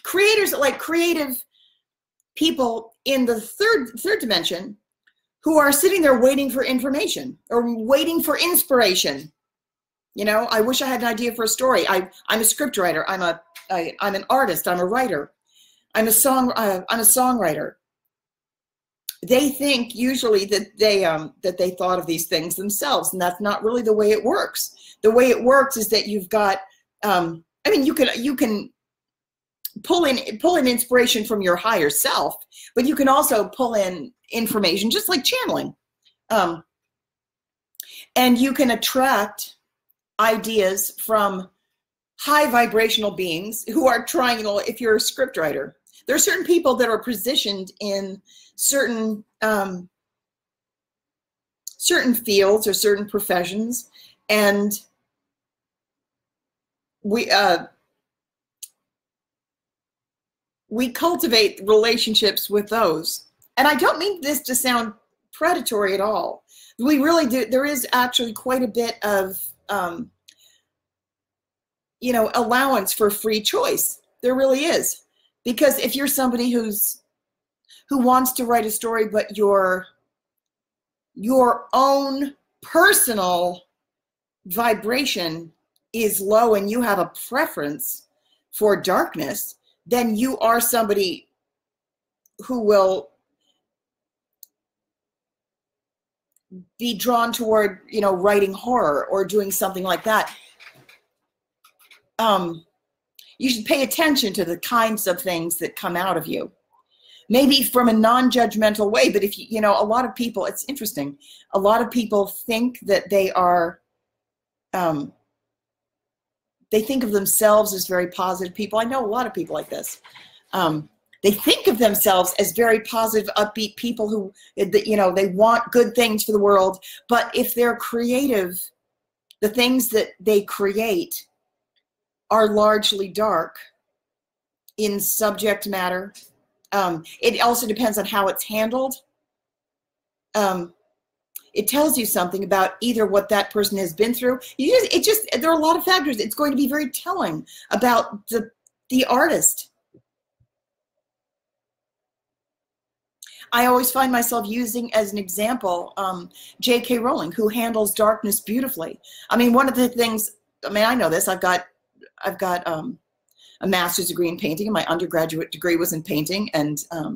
Creators, like creative people in the third dimension, who are sitting there waiting for information or waiting for inspiration. I wish I had an idea for a story. I'm a scriptwriter. I'm an artist. I'm a writer. I'm a songwriter. They think usually that they thought of these things themselves, and that's not really the way it works. The way it works is that you've got I mean, you can pull in inspiration from your higher self, but you can also pull in information, just like channeling. And you can attract ideas from high vibrational beings who are trying, if you're a script writer, there are certain people that are positioned in certain certain fields or certain professions, and we cultivate relationships with those. And I don't mean this to sound predatory at all. We really do. There is actually quite a bit of allowance for free choice. There really is. Because if you're somebody who wants to write a story, but your own personal vibration is low and you have a preference for darkness, then you are somebody who will be drawn toward, writing horror or doing something like that. You should pay attention to the kinds of things that come out of you. Maybe from a non-judgmental way, but if a lot of people, it's interesting. A lot of people think that they are, they think of themselves as very positive people. I know a lot of people like this. They think of themselves as very positive, upbeat people who, they want good things for the world. But if they're creative, the things that they create are largely dark in subject matter. It also depends on how it's handled. It tells you something about either what that person has been through. There are a lot of factors. It's going to be very telling about the artist. I always find myself using as an example JK Rowling, who handles darkness beautifully. I mean, one of the things, I know this. I've got a master's degree in painting, and my undergraduate degree was in painting, and I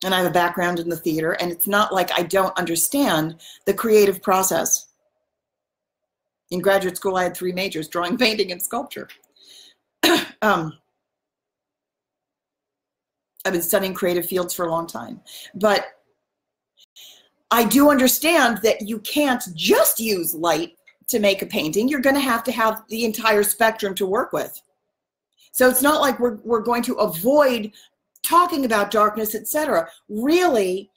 have a background in the theater, and it's not like I don't understand the creative process. In graduate school, I had 3 majors: drawing, painting, and sculpture. I've been studying creative fields for a long time, but I do understand that you can't just use light to make a painting. You're going to have the entire spectrum to work with. So it's not like we're going to avoid talking about darkness, etc. Really,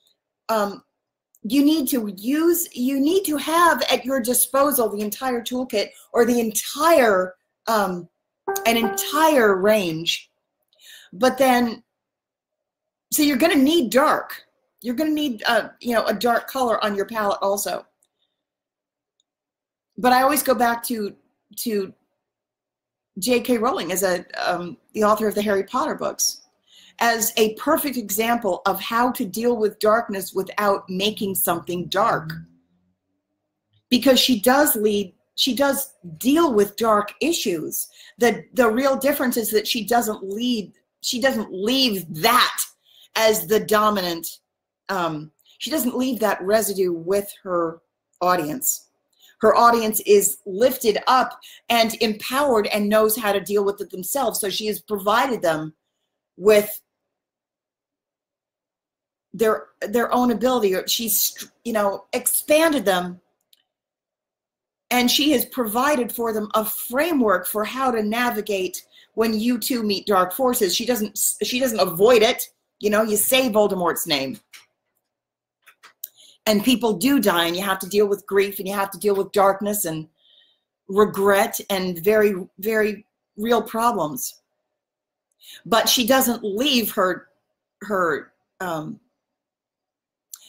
you need to have at your disposal the entire toolkit, or the entire an entire range. But then, so you're going to need dark. You're going to need a dark color on your palette also. But I always go back to JK Rowling as the author of the Harry Potter books, as a perfect example of how to deal with darkness without making something dark. Because she does deal with dark issues. The real difference is that she doesn't leave that as the dominant, she doesn't leave that residue with her audience. Her audience is lifted up and empowered and knows how to deal with it themselves. So she has provided them with their own ability. She's, expanded them, and she has provided for them a framework for how to navigate when you two meet dark forces. She doesn't avoid it. You say Voldemort's name, and people do die, and you have to deal with grief, and you have to deal with darkness and regret and very, very real problems. But she doesn't leave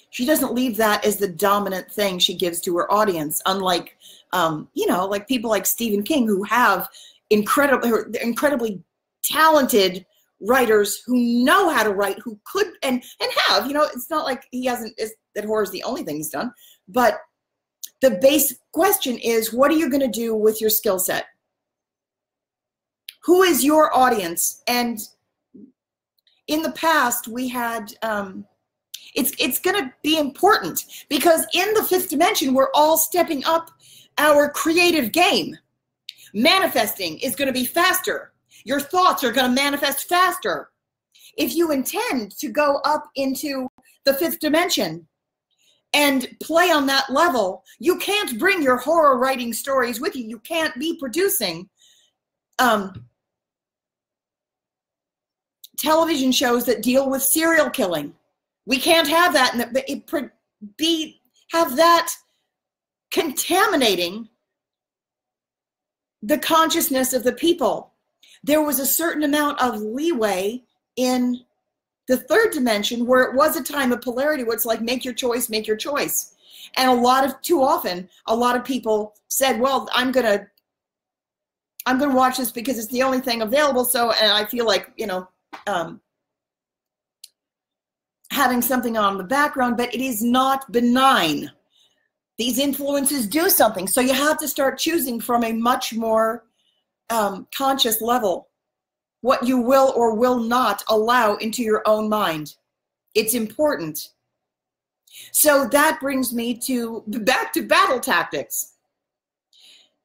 she doesn't leave that as the dominant thing she gives to her audience. Unlike, like people like Stephen King, who have incredibly talented writers who know how to write, who could and have. It's not like he hasn't. That horror is the only thing he's done. But the basic question is, what are you going to do with your skill set? Who is your audience? And in the past, we had, it's going to be important, because in the 5th dimension, we're all stepping up our creative game. Manifesting is going to be faster. Your thoughts are going to manifest faster. If you intend to go up into the fifth dimension and play on that level, you can't bring your horror writing stories with you. You can't be producing television shows that deal with serial killing. We can't have that, and have that contaminating the consciousness of the people. There was a certain amount of leeway in the third dimension where it was a time of polarity where it's like, make your choice, make your choice. And too often, a lot of people said, well, I'm gonna watch this because it's the only thing available. So, and I feel like, you know, having something on the background, but it is not benign. These influences do something. So you have to start choosing from a much more conscious level what you will or will not allow into your own mind. It's important. So that brings me back to battle tactics.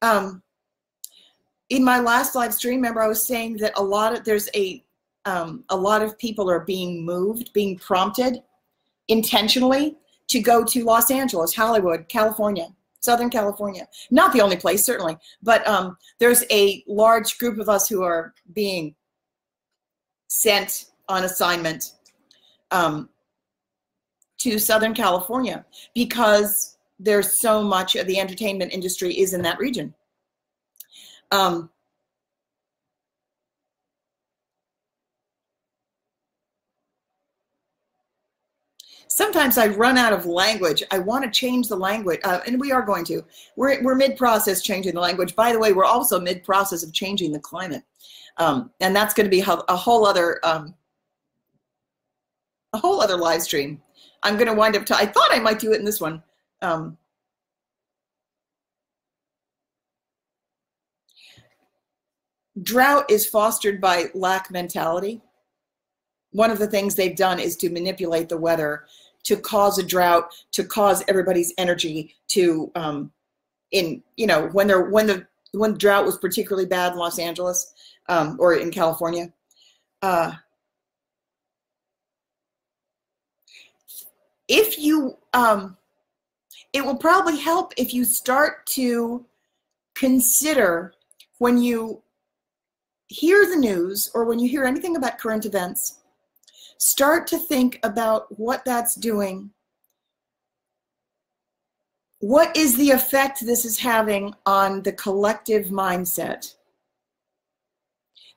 In my last live stream, remember I was saying that a lot of people are being moved, being prompted intentionally to go to Los Angeles, Hollywood, California, Southern California. Not the only place, certainly, but there's a large group of us who are being sent on assignment to Southern California because there's so much of the entertainment industry is in that region. Sometimes I run out of language. I want to change the language, and we are going to. We're mid-process changing the language. By the way, we're also mid-process of changing the climate, and that's going to be a whole other live stream. I'm going to wind up. I thought I might do it in this one. Drought is fostered by lack mentality. One of the things they've done is to manipulate the weather to cause a drought, to cause everybody's energy to, when the drought was particularly bad in Los Angeles or in California. If you, it will probably help if you start to consider when you hear the news or when you hear anything about current events, start to think about what that's doing. What is the effect this is having on the collective mindset?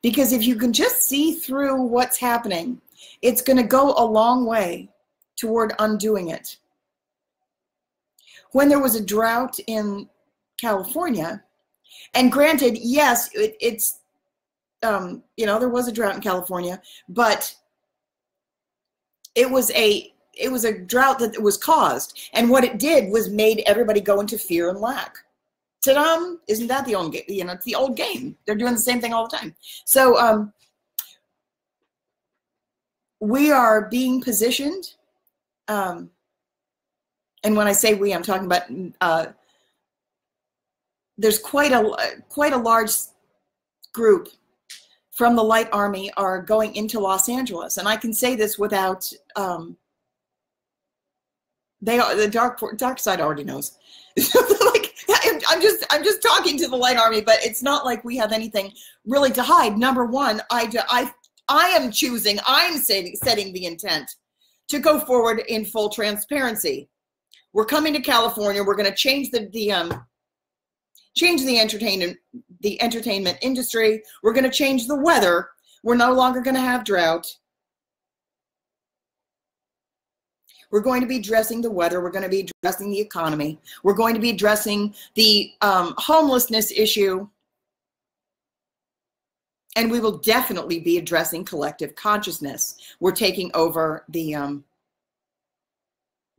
Because if you can just see through what's happening, it's going to go a long way toward undoing it. When there was a drought in California, and granted, yes, there was a drought in California, but it was a drought that was caused, and what it did was made everybody go into fear and lack. Ta-da! Isn't that the old game? You know, it's the old game. They're doing the same thing all the time. So we are being positioned, and when I say we, I'm talking about there's quite a large group from the Light Army are going into Los Angeles, and I can say this without the dark side already knows. Like, I'm just talking to the Light Army, but it's not like we have anything really to hide. Number one, I am choosing. I'm setting the intent to go forward in full transparency. We're coming to California. We're going to change change the entertainment industry. We're going to change the weather. We're no longer going to have drought. We're going to be addressing the weather. We're going to be addressing the economy. We're going to be addressing the homelessness issue. And we will definitely be addressing collective consciousness. We're taking over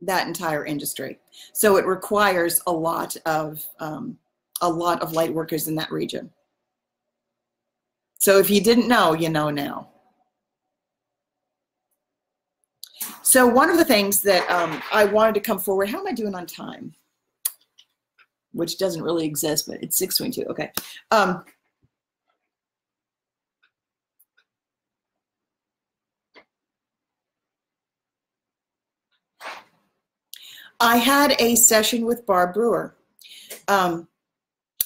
that entire industry. So it requires a lot of light workers in that region. So if you didn't know, you know now. So one of the things that I wanted to come forward, how am I doing on time? which doesn't really exist, but it's 622. Okay. I had a session with Barb Brewer, and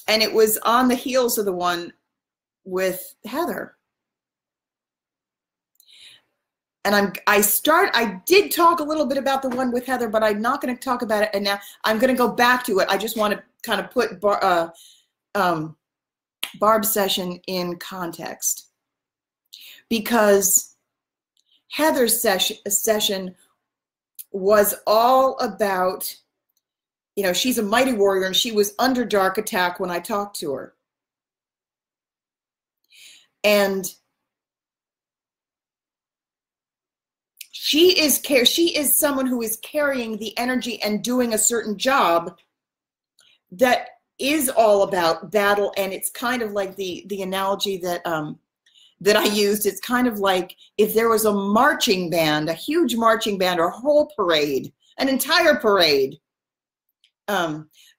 it was on the heels of the one with Heather. And I did talk a little bit about the one with Heather, but I'm not going to talk about it. And now I'm going to go back to it. I just want to kind of put Barb's session in context, because Heather's session was all about, you know, she's a mighty warrior and she was under dark attack when I talked to her. And she is someone who is carrying the energy and doing a certain job that is all about battle. And it's kind of like the analogy that that I used. It's kind of like if there was a marching band, a huge marching band, or a whole parade, an entire parade,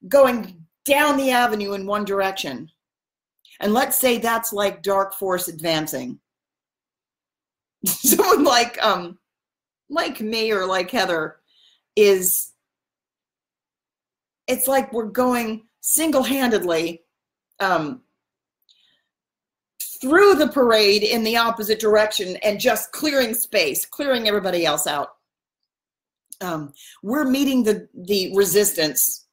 going down the avenue in one direction. And let's say that's like dark force advancing. Someone like me or like Heather it's like we're going single-handedly through the parade in the opposite direction and just clearing space, clearing everybody else out. We're meeting the resistance.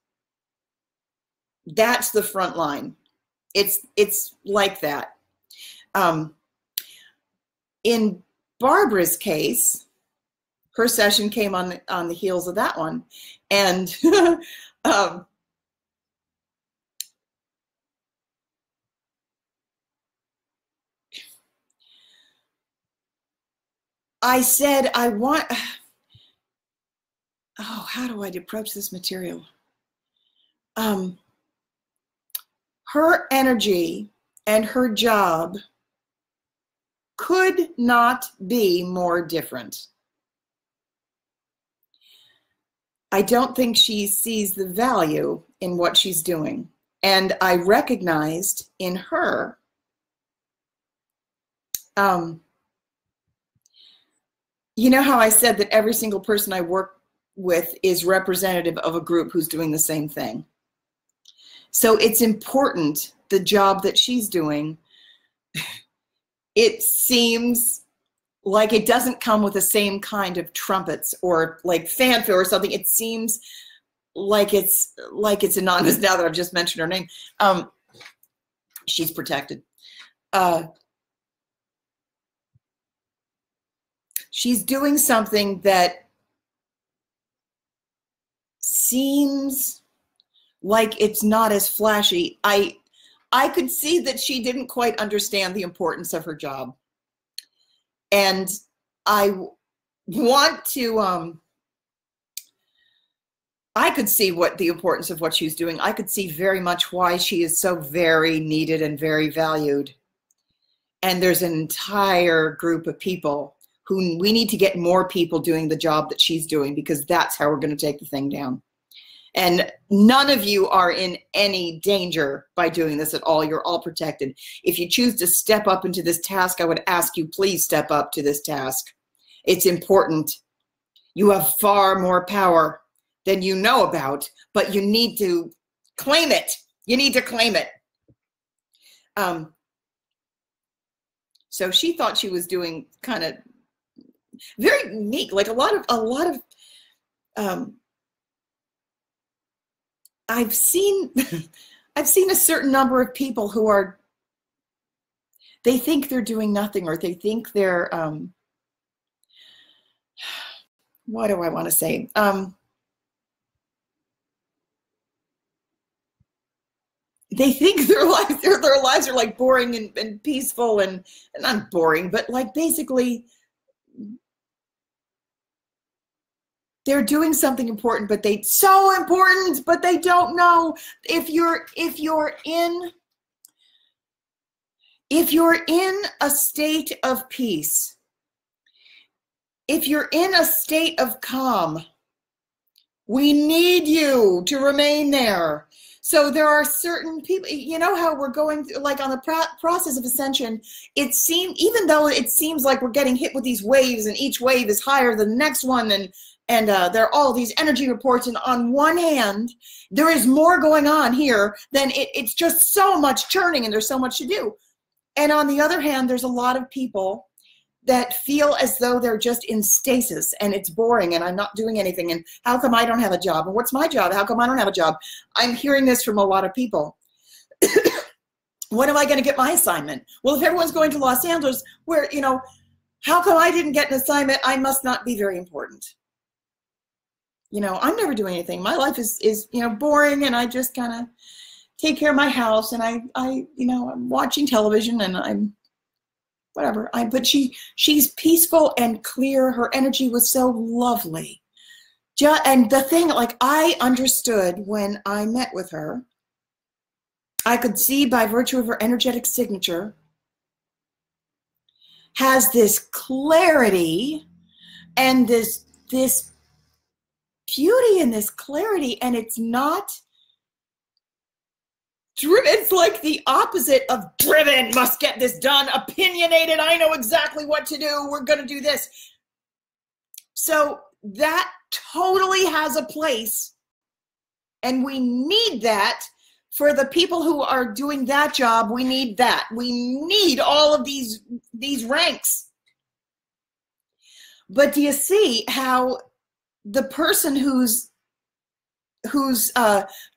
That's the front line. It's like that. In Barbara's case, her session came on the heels of that one, and I said, I want, oh, how do I approach this material? Her energy and her job could not be more different. I don't think she sees the value in what she's doing. And I recognized in her, you know how I said that every single person I work with is representative of a group who's doing the same thing. So it's important, the job that she's doing, it seems like it doesn't come with the same kind of trumpets or like fanfare or something. It seems like it's anonymous now that I've just mentioned her name. She's protected. She's doing something that seems like it's not as flashy. I could see that she didn't quite understand the importance of her job. And I want to, I could see what the importance of what she's doing. I could see very much why she is so very needed and very valued. And there's an entire group of people who we need to get more people doing the job that she's doing, because that's how we're going to take the thing down. And none of you are in any danger by doing this at all. You're all protected. If you choose to step up into this task, I would ask you, please step up to this task. It's important. You have far more power than you know about, but you need to claim it. You need to claim it. So she thought she was doing kind of very unique, like a lot of I've seen a certain number of people who are, they think they're doing nothing, or they think they're what do I want to say? They think their lives are like boring and peaceful and not boring, but like basically they're doing something important, but so important, but they don't know. If you're in a state of peace, if you're in a state of calm, we need you to remain there. So there are certain people, you know how we're going through, like on the process of ascension, even though it seems like we're getting hit with these waves and each wave is higher than the next one, and there are all these energy reports, and on one hand, there is more going on here than it's just so much churning and there's so much to do. And on the other hand, there's a lot of people that feel as though they're just in stasis and it's boring and I'm not doing anything, and how come I don't have a job, and what's my job, how come I don't have a job? I'm hearing this from a lot of people. When am I going to get my assignment? Well, if everyone's going to Los Angeles, where, you know, how come I didn't get an assignment? I must not be very important. You know, I'm never doing anything. My life is you know, boring, and I just kind of take care of my house, and I you know, I'm watching television, and I'm whatever. But she's peaceful and clear. Her energy was so lovely. And the thing, like, I understood when I met with her, I could see by virtue of her energetic signature, has this clarity and this beauty and this clarity, and it's not driven. It's like the opposite of driven, must get this done, opinionated, I know exactly what to do, we're going to do this. So that totally has a place, and we need that for the people who are doing that job. We need that. We need all of these ranks. But do you see how the person who's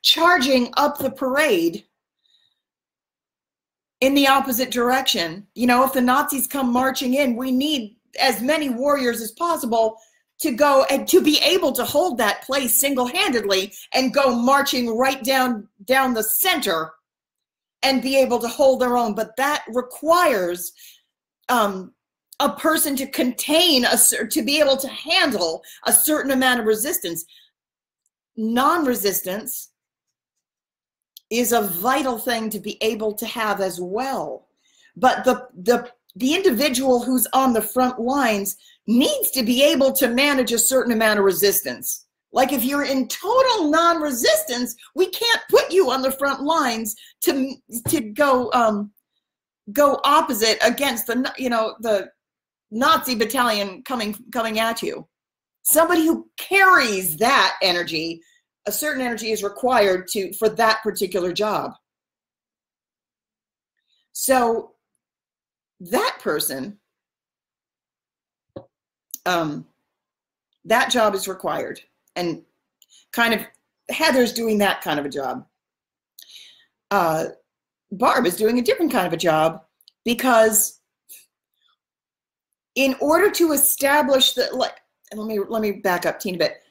charging up the parade in the opposite direction, you know, if the Nazis come marching in, we need as many warriors as possible to go and to be able to hold that place single-handedly and go marching right down the center and be able to hold their own. But that requires a person to contain, to be able to handle a certain amount of resistance. Non-resistance is a vital thing to be able to have as well. But the individual who's on the front lines needs to be able to manage a certain amount of resistance. Like if you're in total non-resistance, we can't put you on the front lines to go opposite against the, you know, the Nazi battalion coming at you. Somebody who carries that energy, a certain energy is required for that particular job. So that person, that job is required, and kind of Heather's doing that kind of a job. Barb is doing a different kind of a job, because in order to establish the, like, let me back up a teeny bit.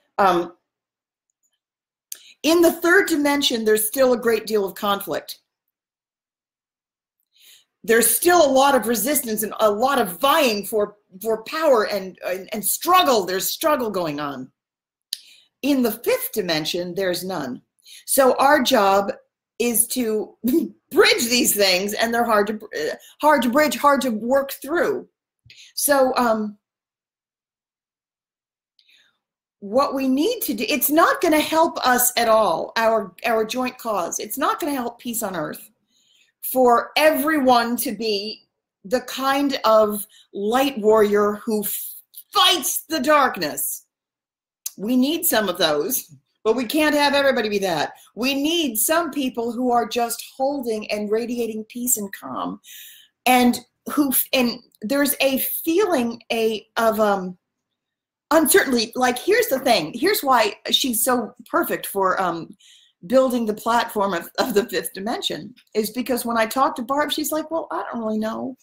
In the third dimension, there's still a great deal of conflict. There's still a lot of resistance and a lot of vying for power and struggle. There's struggle going on. In the fifth dimension, there's none. So our job is to bridge these things, and they're hard to bridge, hard to work through. So what we need to do, it's not going to help us at all, our joint cause. It's not going to help peace on earth for everyone to be the kind of light warrior who fights the darkness. We need some of those, but we can't have everybody be that. We need some people who are just holding and radiating peace and calm, and there's a feeling of uncertainty. Like, here's the thing. Here's why she's so perfect for building the platform of the fifth dimension, is because when I talk to Barb, she's like, well, I don't really know.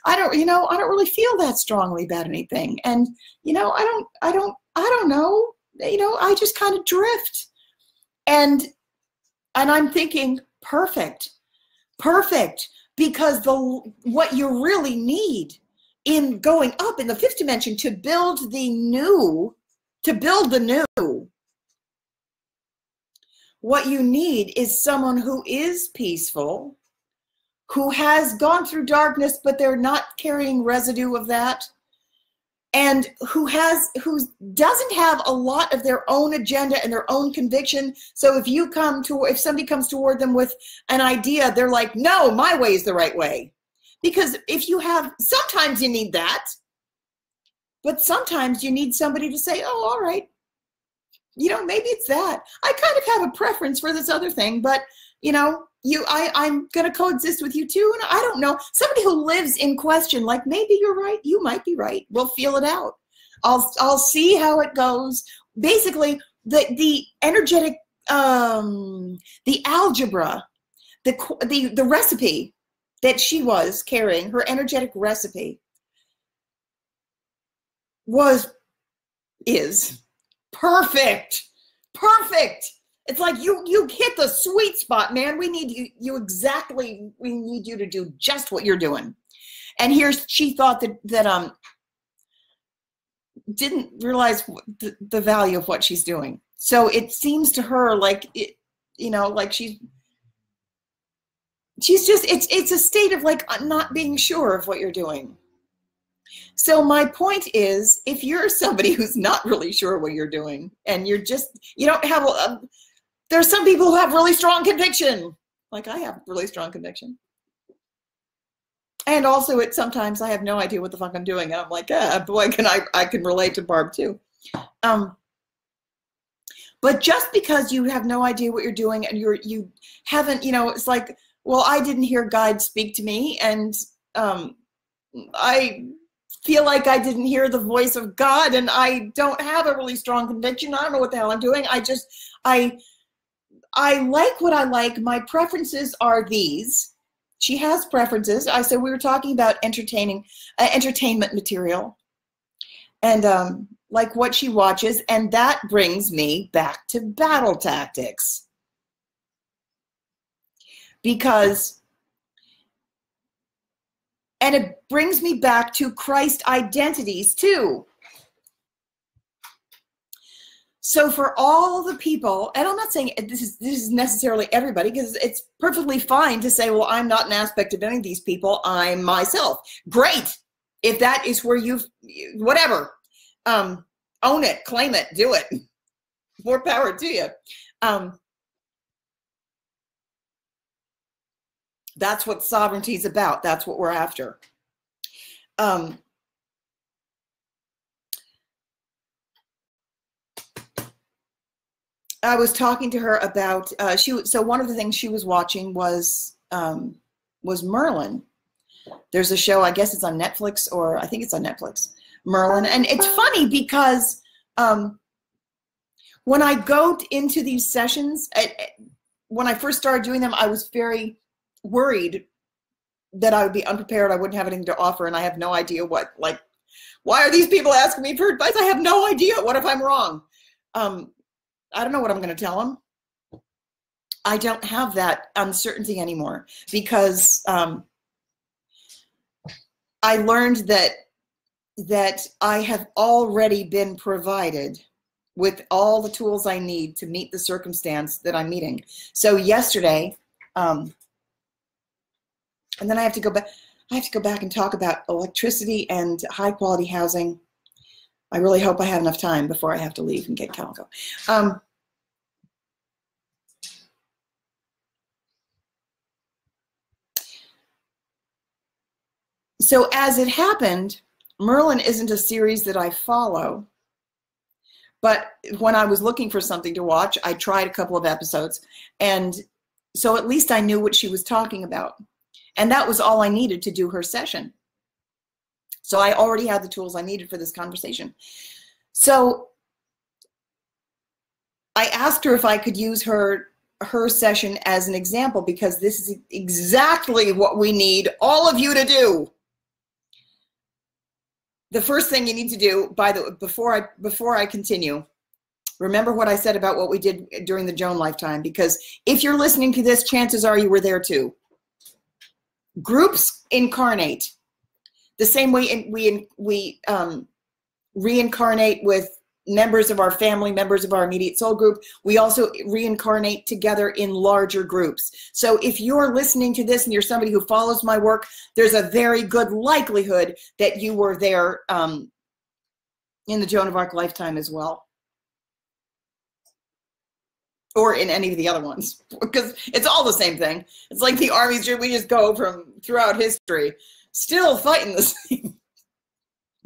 I don't really feel that strongly about anything. And, you know, I don't know, you know, I just kind of drift. And I'm thinking, perfect, because what you really need in going up in the fifth dimension to build the new, what you need is someone who is peaceful, who has gone through darkness, but they're not carrying residue of that, and who doesn't have a lot of their own agenda and their own conviction. So if somebody comes toward them with an idea, they're like, no, my way is the right way. Because sometimes you need that, but sometimes you need somebody to say, oh, all right, maybe it's that. I kind of have a preference for this other thing, but I'm going to coexist with you too. And I don't know, somebody who lives in question, like, maybe you're right, you might be right. We'll feel it out. I'll see how it goes. Basically, the energetic, the algebra, the recipe that she was carrying, her energetic recipe is perfect. Perfect. It's like you hit the sweet spot, man. We need we need you to do just what you're doing. And she thought that didn't realize the value of what she's doing. So it seems to her like like she's just, it's a state of like not being sure of what you're doing. So my point is, if you're somebody who's not really sure what you're doing, and you don't have there's some people who have really strong conviction. Like I have really strong conviction. And also sometimes I have no idea what the fuck I'm doing. And I'm like, boy, I can relate to Barb too. But just because you have no idea what you're doing and you haven't, it's like, well, I didn't hear God speak to me, and I feel like I didn't hear the voice of God, and I don't have a really strong conviction. I don't know what the hell I'm doing. I like what I like. My preferences are these. She has preferences. I said we were talking about entertainment material, and like what she watches, and that brings me back to battle tactics, and it brings me back to Christ identities too. So for all the people, and I'm not saying this is necessarily everybody, because it's perfectly fine to say, well, I'm not an aspect of any of these people, I'm myself. Great. If that is where whatever, own it, claim it, do it. More power to you. That's what sovereignty is about. That's what we're after. I was talking to her about so one of the things she was watching was Merlin. There's a show, I guess it's on Netflix, or I think it's on Netflix, Merlin. And it's funny because when I go into these sessions, when I first started doing them, I was very worried that I would be unprepared. I wouldn't have anything to offer, and I have no idea why are these people asking me for advice? I have no idea. What if I'm wrong? I don't know what I'm going to tell them. I don't have that uncertainty anymore, because I learned that I have already been provided with all the tools I need to meet the circumstance that I'm meeting. So yesterday, and then I have to go back. I have to go back and talk about electricity and high quality housing. I really hope I have enough time before I have to leave and get Calico. So as it happened, Merlin isn't a series that I follow, but when I was looking for something to watch, I tried a couple of episodes, and so at least I knew what she was talking about. And that was all I needed to do her session. So I already had the tools I needed for this conversation. So I asked her if I could use her session as an example, because this is exactly what we need all of you to do. The first thing you need to do, before I continue, remember what I said about what we did during the Joan lifetime, because if you're listening to this, chances are you were there too. Groups incarnate the same way we reincarnate with members of our family, members of our immediate soul group. We also reincarnate together in larger groups. So if you're listening to this and you're somebody who follows my work, there's a very good likelihood that you were there in the Joan of Arc lifetime as well. Or in any of the other ones, because it's all the same thing. It's like the armies, we just go from throughout history, still fighting the same.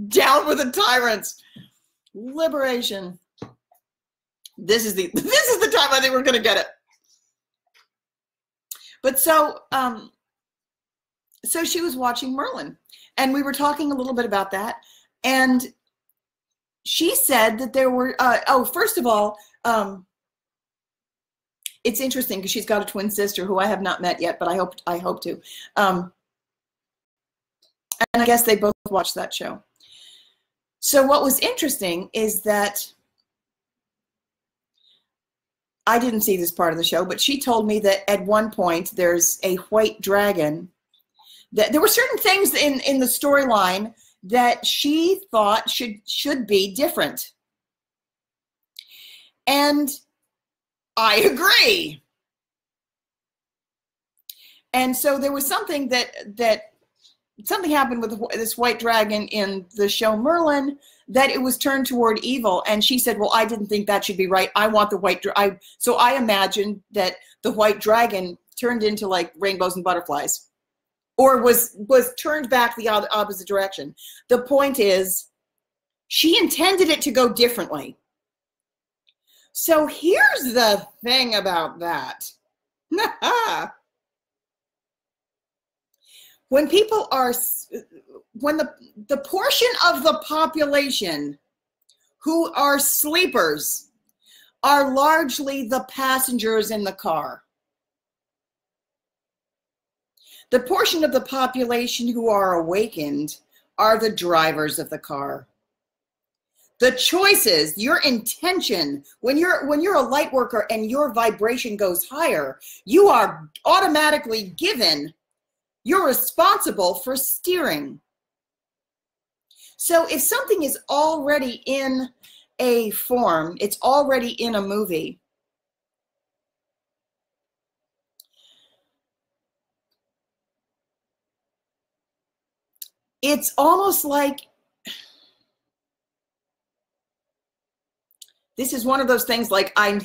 Down with the tyrants. Liberation. This is the time I think we're gonna get it. But so she was watching Merlin, and we were talking a little bit about that, and she said that there were first of all, it's interesting because she's got a twin sister who I have not met yet, but I hope to. And I guess they both watched that show. So what was interesting is that I didn't see this part of the show, but she told me that at one point there's a white dragon. That there were certain things in the storyline that she thought should be different. And I agree. And so there was something something happened with this white dragon in the show Merlin, that it was turned toward evil. And she said, well, I didn't think that should be right. I want the white dragon. So I imagined that the white dragon turned into like rainbows and butterflies, or was turned back the opposite direction. The point is, she intended it to go differently. So here's the thing about that. When people are, when the portion of the population who are sleepers are largely the passengers in the car. The portion of the population who are awakened are the drivers of the car. The choices, your intention, when you're a light worker and your vibration goes higher, you are automatically given, you're responsible for steering. So if something is already in a form, it's already in a movie, it's almost like, this is one of those things like I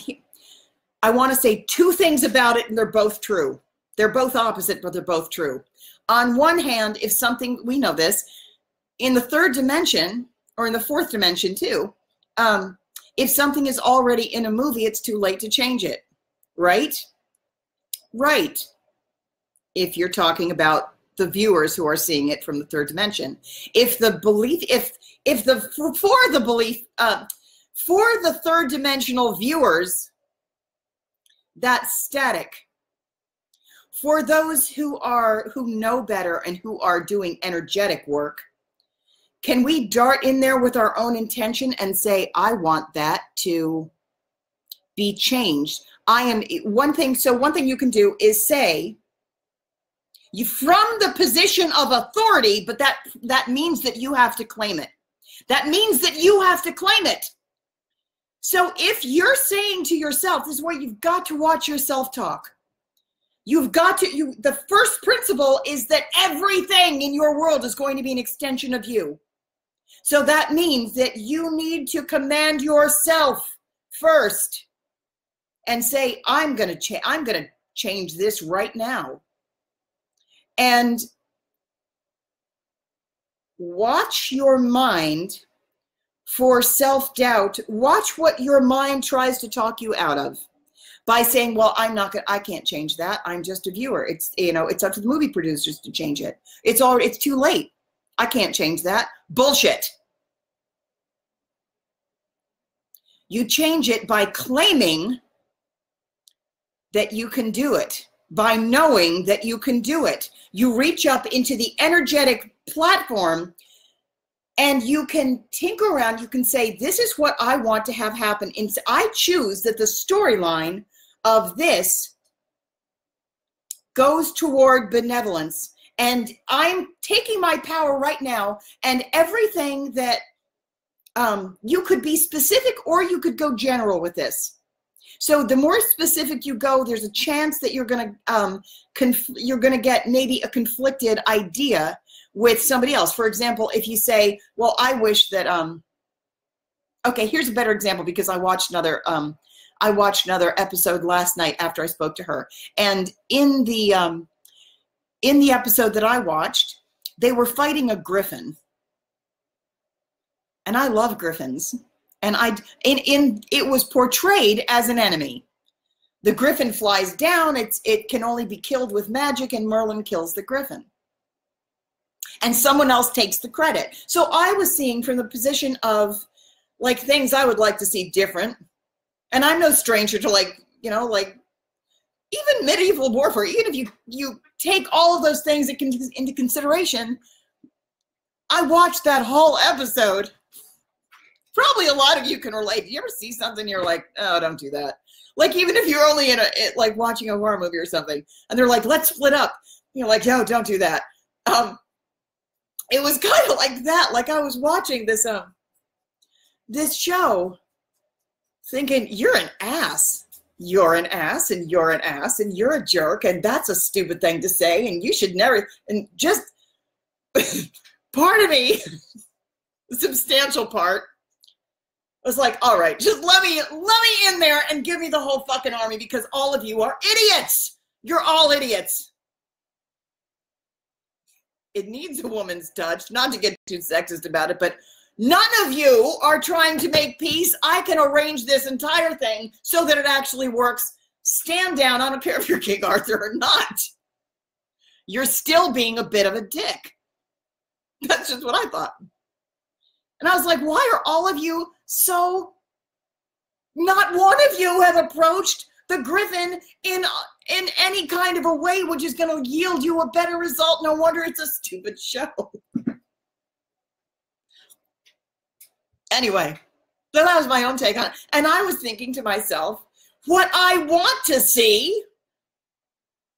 want to say two things about it and they're both true. They're both opposite, but they're both true. On one hand, if something, we know this, in the third dimension, or in the fourth dimension too, if something is already in a movie, it's too late to change it, right? Right. If you're talking about the viewers who are seeing it from the third dimension. If the belief, for the third dimensional viewers, that's static. For those who know better and who are doing energetic work, can we dart in there with our own intention and say, I want that to be changed? One thing you can do is say, from the position of authority, but that means that you have to claim it. That means that you have to claim it. So if you're saying to yourself, this is where you've got to watch your self-talk. You've got to, the first principle is that everything in your world is going to be an extension of you. So that means that you need to command yourself first and say, I'm going to change this right now. And watch your mind for self-doubt. Watch what your mind tries to talk you out of by saying, well, I can't change that. I'm just a viewer. It's up to the movie producers to change it. It's too late. I can't change that. Bullshit. You change it by claiming that you can do it, by knowing that you can do it. You reach up into the energetic platform and you can tinker around. You can say, this is what I want to have happen. And I choose that the storyline of this goes toward benevolence. And I'm taking my power right now, and everything that you could be specific or you could go general with this. So the more specific you go, there's a chance that you're going to get maybe a conflicted idea with somebody else. For example, if you say, well, I wish that Okay, here's a better example because I watched another episode last night after I spoke to her. And in the episode that I watched, they were fighting a griffin. And I love griffins. And it was portrayed as an enemy. The griffin flies down, it can only be killed with magic, and Merlin kills the griffin. And someone else takes the credit. So I was seeing from the position of like things I would like to see different. And I'm no stranger to like even medieval warfare, even if you take all of those things into consideration. I watched that whole episode. Probably a lot of you can relate. You ever see something you're like, oh, don't do that. Like even if you're only like watching a horror movie or something, and they're like, let's split up. You're like, no, don't do that. It was kind of like that. Like I was watching this show thinking, you're an ass. You're an ass, and you're an ass, and you're a jerk, and that's a stupid thing to say, and you should never, and just part of me, a substantial part, was like, all right, just let me in there and give me the whole fucking army because all of you are idiots. You're all idiots. It needs a woman's touch, not to get too sexist about it, but none of you are trying to make peace. I can arrange this entire thing so that it actually works. Stand down. I don't care if you're King Arthur or not. You're still being a bit of a dick. That's just what I thought. And I was like, why are all of you so, not one of you have approached the griffin in any kind of a way which is going to yield you a better result? No wonder it's a stupid show. Anyway, so that was my own take on it. And I was thinking to myself, what I want to see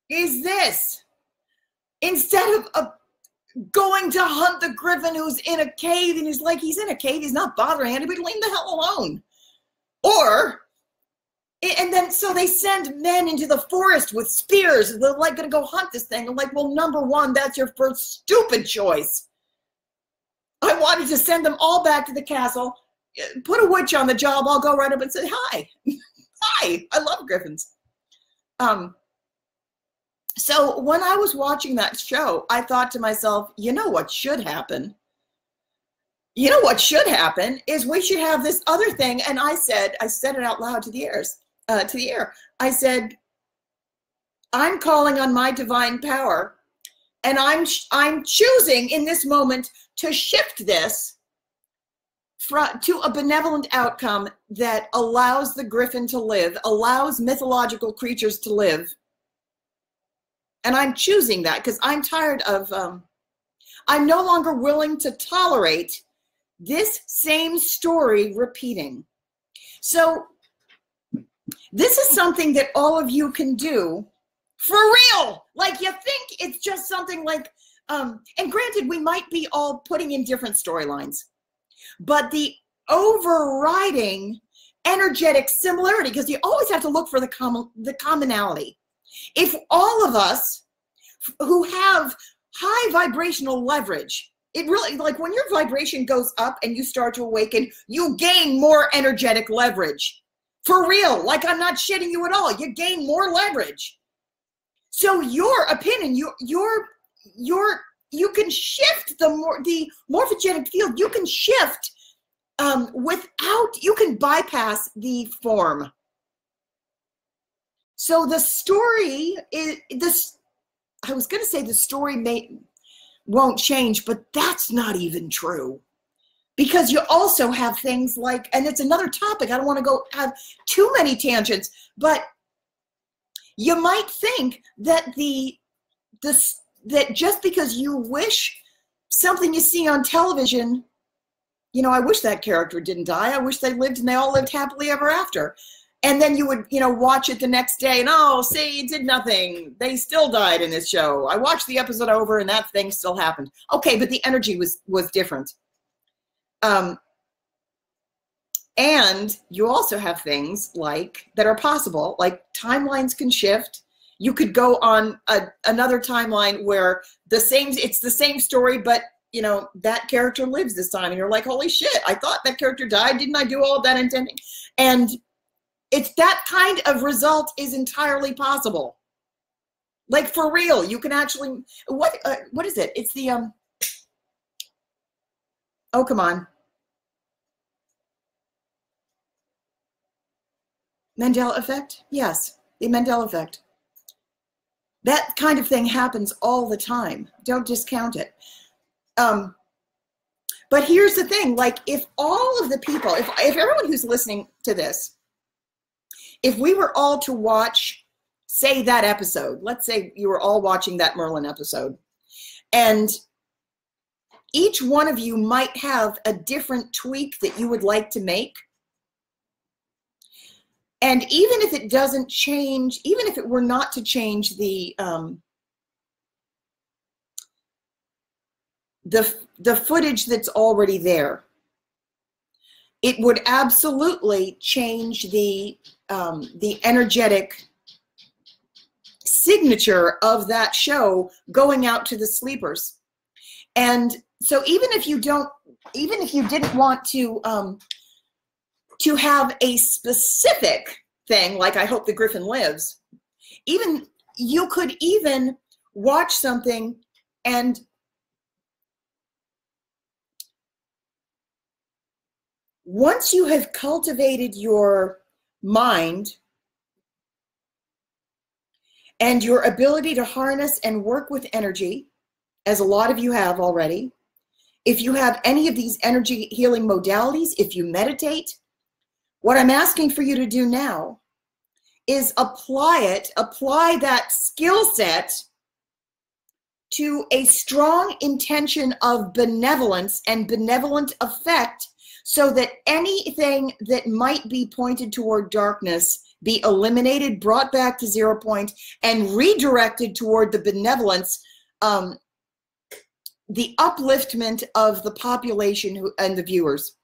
is this. Instead of going to hunt the griffin who's in a cave, and he's like, he's in a cave, he's not bothering anybody, leave him the hell alone. And then so they send men into the forest with spears. They're like going to go hunt this thing. I'm like, well, number one, that's your first stupid choice. I wanted to send them all back to the castle, put a witch on the job. I'll go right up and say, hi. Hi, I love griffins. So when I was watching that show, I thought to myself, you know what should happen? You know what should happen is we should have this other thing. And I said it out loud to the air. I said, I'm calling on my divine power, and I'm choosing in this moment to shift this to a benevolent outcome that allows the griffin to live, allows mythological creatures to live. And I'm choosing that because I'm tired of, I'm no longer willing to tolerate this same story repeating. So this is something that all of you can do for real. Like you think it's just something like, and granted, we might be all putting in different storylines, but the overriding energetic similarity, because you always have to look for the commonality. If all of us who have high vibrational leverage, it really, like when your vibration goes up and you start to awaken, you gain more energetic leverage. For real, like I'm not shitting you at all. You gain more leverage. So your opinion, you can shift the morphogenic field. You can shift you can bypass the form. So the story is this. I was going to say the story won't change, but that's not even true. Because you also have things like, and it's another topic, I don't want to have too many tangents, but you might think that that just because you wish something you see on television, you know, I wish that character didn't die. I wish they lived and they all lived happily ever after. And then you would, you know, watch it the next day and, oh, see, it did nothing. They still died in this show. I watched the episode over and that thing still happened. Okay, but the energy was different. And you also have things like that are possible, like timelines can shift. You could go on another timeline where it's the same story, but you know, that character lives this time. And you're like, holy shit, I thought that character died. Didn't I do all of that intending? And it's that kind of result is entirely possible. Like, for real, you can actually, what is it? It's the, oh, come on. Mandela effect? Yes, the Mandela effect. That kind of thing happens all the time. Don't discount it. But here's the thing, like, if all of the people, if everyone who's listening to this, if we were all to watch, say, that episode, let's say you were all watching that Merlin episode, and each one of you might have a different tweak that you would like to make. And even if it doesn't change, even if it were not to change the footage that's already there, it would absolutely change the energetic signature of that show going out to the sleepers. And so even if you didn't want to have a specific thing, like I hope the Griffin lives, even you could even watch something, and once you have cultivated your mind and your ability to harness and work with energy, as a lot of you have already, if you have any of these energy healing modalities, if you meditate, what I'm asking for you to do now is apply that skill set to a strong intention of benevolence and benevolent effect, so that anything that might be pointed toward darkness be eliminated, brought back to 0 point, and redirected toward the benevolence, the upliftment of the population and the viewers.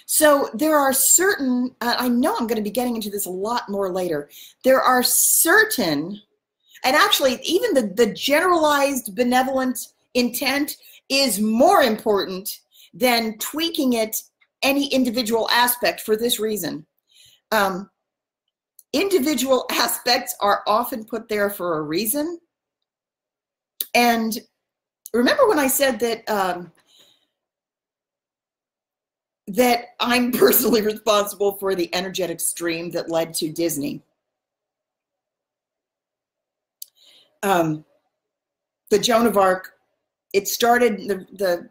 So there are certain, I know I'm going to be getting into this a lot more later. There are certain, and actually even the generalized benevolent intent is more important than tweaking it any individual aspect, for this reason. Individual aspects are often put there for a reason. And remember when I said that that I'm personally responsible for the energetic stream that led to Disney. The Joan of Arc, it started, the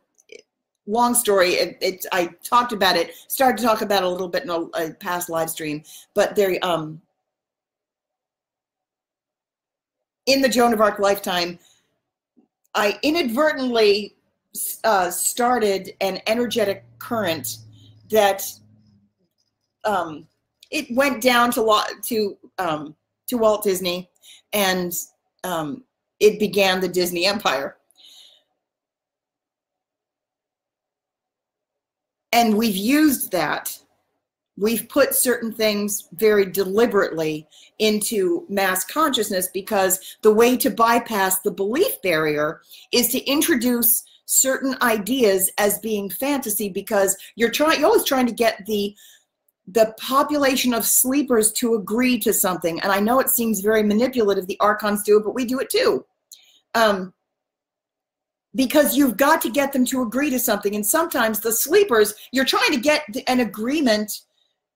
long story, I talked about it, started to talk about it a little bit in a past live stream, but there, in the Joan of Arc lifetime, I inadvertently started an energetic current that it went down to Walt Disney, and it began the Disney Empire. And we've used that. We've put certain things very deliberately into mass consciousness, because the way to bypass the belief barrier is to introduce certain ideas as being fantasy, because you're always trying to get the population of sleepers to agree to something. And I know it seems very manipulative, the Archons do it, but we do it too. Because you've got to get them to agree to something. And sometimes the sleepers, you're trying to get an agreement,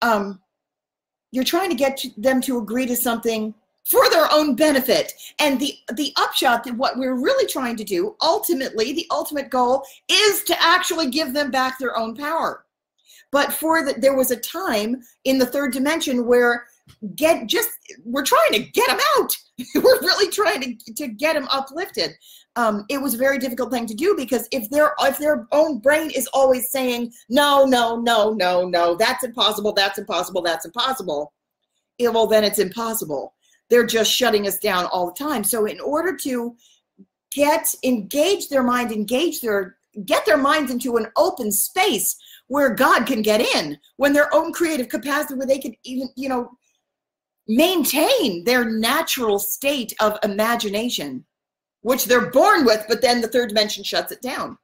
you're trying to get them to agree to something for their own benefit. And the upshot that what we're really trying to do, ultimately, the ultimate goal is to actually give them back their own power. But there was a time in the third dimension where we're trying to get them out. We're really trying to get them uplifted. It was a very difficult thing to do, because if their own brain is always saying, no, no, no, no, no, that's impossible, that's impossible, that's impossible, well, then it's impossible. They're just shutting us down all the time. So in order to engage their mind, get their minds into an open space where God can get in, when their own creative capacity, where they could even, maintain their natural state of imagination, which they're born with, but then the third dimension shuts it down.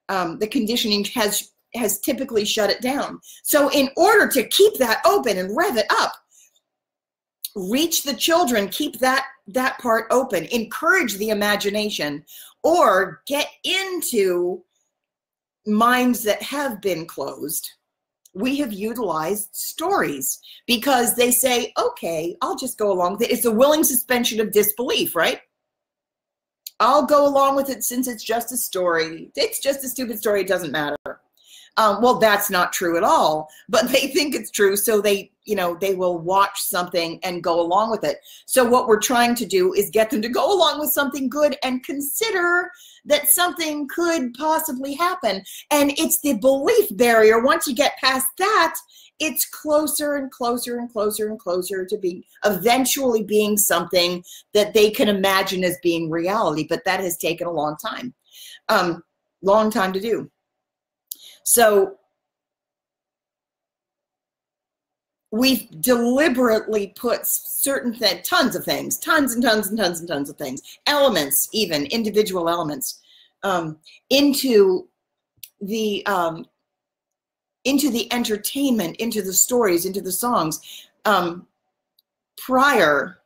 The conditioning has typically shut it down. So in order to keep that open and rev it up, reach the children, keep that part open, encourage the imagination, or get into minds that have been closed. We have utilized stories because they say, okay, I'll just go along with it. It's a willing suspension of disbelief, right? I'll go along with it since it's just a story. It's just a stupid story. It doesn't matter. Well, that's not true at all, but they think it's true. So they will watch something and go along with it. So what we're trying to do is get them to go along with something good and consider that something could possibly happen. And it's the belief barrier. Once you get past that, it's closer and closer and closer and closer to eventually being something that they can imagine as being reality. But that has taken a long time to do. So we've deliberately put certain things, tons of things, tons and tons and tons and tons of things, elements, even individual elements, into the entertainment, into the stories, into the songs, prior,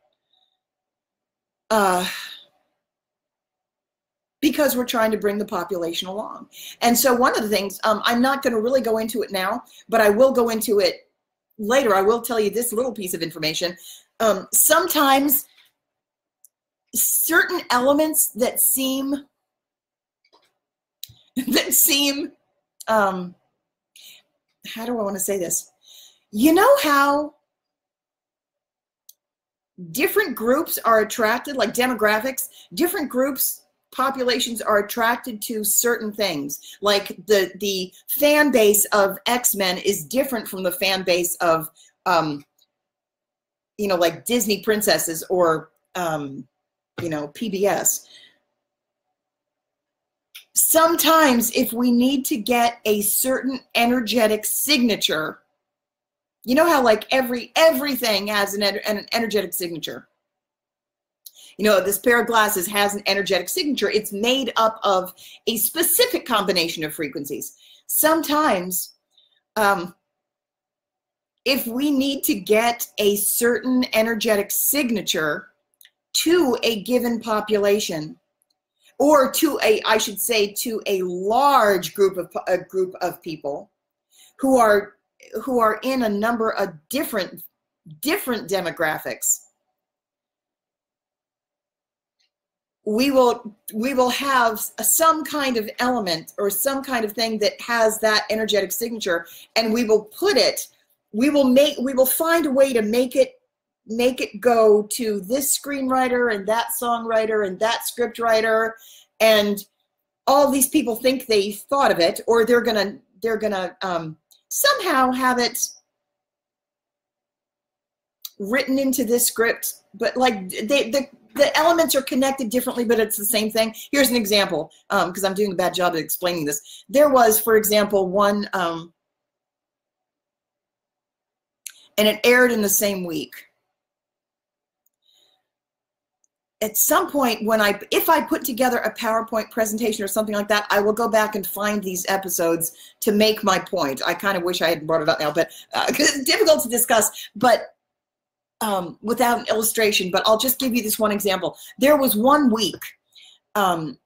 because we're trying to bring the population along. And so one of the things, I'm not going to really go into it now, but I will go into it later. I will tell you this little piece of information. Sometimes certain elements that seem, how do I want to say this? You know how different groups are attracted, like demographics, different groups, populations are attracted to certain things. Like the fan base of X-Men is different from the fan base of, like Disney princesses or, PBS. Sometimes if we need to get a certain energetic signature, you know how like everything has an energetic signature. This pair of glasses has an energetic signature. It's made up of a specific combination of frequencies. Sometimes, if we need to get a certain energetic signature to a given population, or to a large group of people who are in a number of different demographics, we will have some kind of element or some kind of thing that has that energetic signature, and we will find a way to make it go to this screenwriter and that songwriter and that script writer, and all these people think they thought of it, or they're gonna somehow have it written into this script, but like the elements are connected differently, but it's the same thing. Here's an example, because I'm doing a bad job of explaining this. There was, for example, one, and it aired in the same week. At some point, if I put together a PowerPoint presentation or something like that, I will go back and find these episodes to make my point. I kind of wish I hadn't brought it up now, but because it's difficult to discuss, but without an illustration. But I'll just give you this one example. There was one week on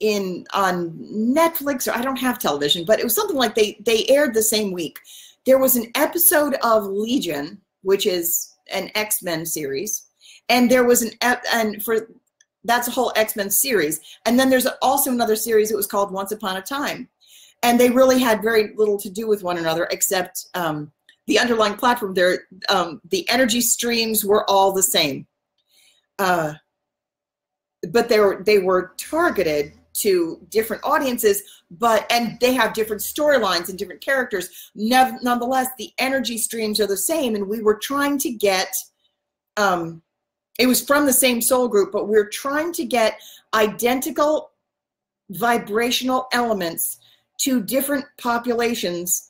Netflix, or I don't have television, but it was something like they aired the same week. There was an episode of Legion, which is an X-Men series. And there was that's a whole X-Men series. And then there's also another series that was called Once Upon a Time. And they really had very little to do with one another, except the underlying platform there, the energy streams were all the same. But they were targeted to different audiences, and they have different storylines and different characters. Nonetheless, the energy streams are the same, and we were trying to get, it was from the same soul group, but we're trying to get identical vibrational elements to different populations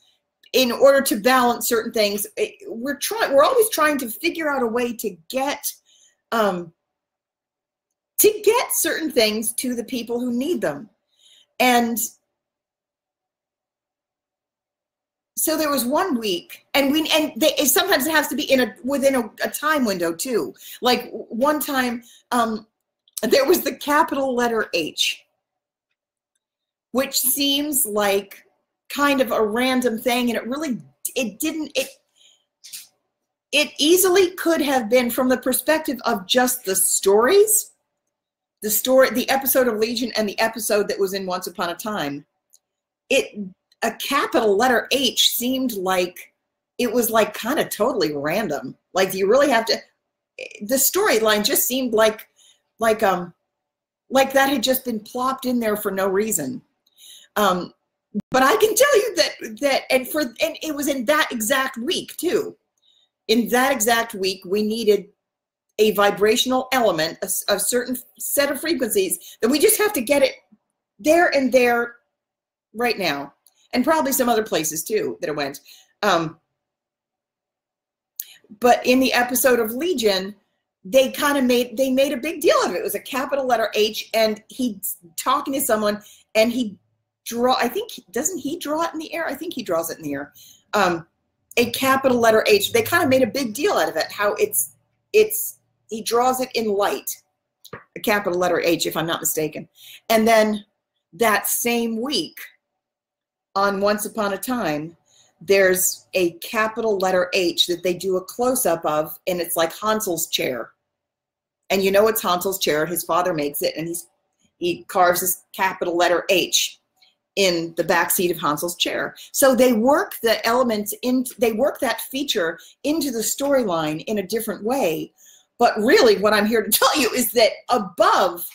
in order to balance certain things. We're always trying to figure out a way to get to get certain things to the people who need them. And so there was one week, and sometimes it has to be within a time window too. Like one time, there was the capital letter H, which seems like kind of a random thing, and it easily could have been from the perspective of just the stories, the episode of Legion and the episode that was in Once Upon a Time. A capital letter H seemed like it was like kind of totally random. Like you really have to, the storyline just seemed like that had just been plopped in there for no reason. But I can tell you that and it was in that exact week too. In that exact week, we needed a vibrational element, a certain set of frequencies that we just have to get it there and there right now. And probably some other places too that it went. But in the episode of Legion, they made a big deal of it. It was a capital letter H, and he's talking to someone, and doesn't he draw it in the air? I think he draws it in the air. A capital letter H. They kind of made a big deal out of it. How he draws it in light, a capital letter H, if I'm not mistaken. And then that same week, on Once Upon a Time, there's a capital letter H that they do a close-up of, and it's like Hansel's chair. And you know it's Hansel's chair. His father makes it, and he carves this capital letter H in the back seat of Hansel's chair. So they work the elements they work that feature into the storyline in a different way. But really what I'm here to tell you is that above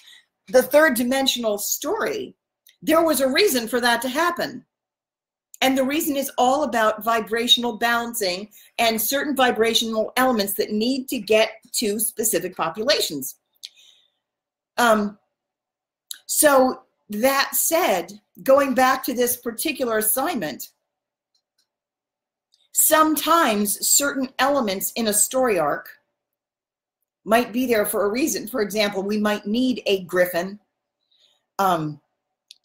the third dimensional story, there was a reason for that to happen. And the reason is all about vibrational balancing and certain vibrational elements that need to get to specific populations. So that said, going back to this particular assignment, sometimes certain elements in a story arc might be there for a reason. For example, we might need a griffin to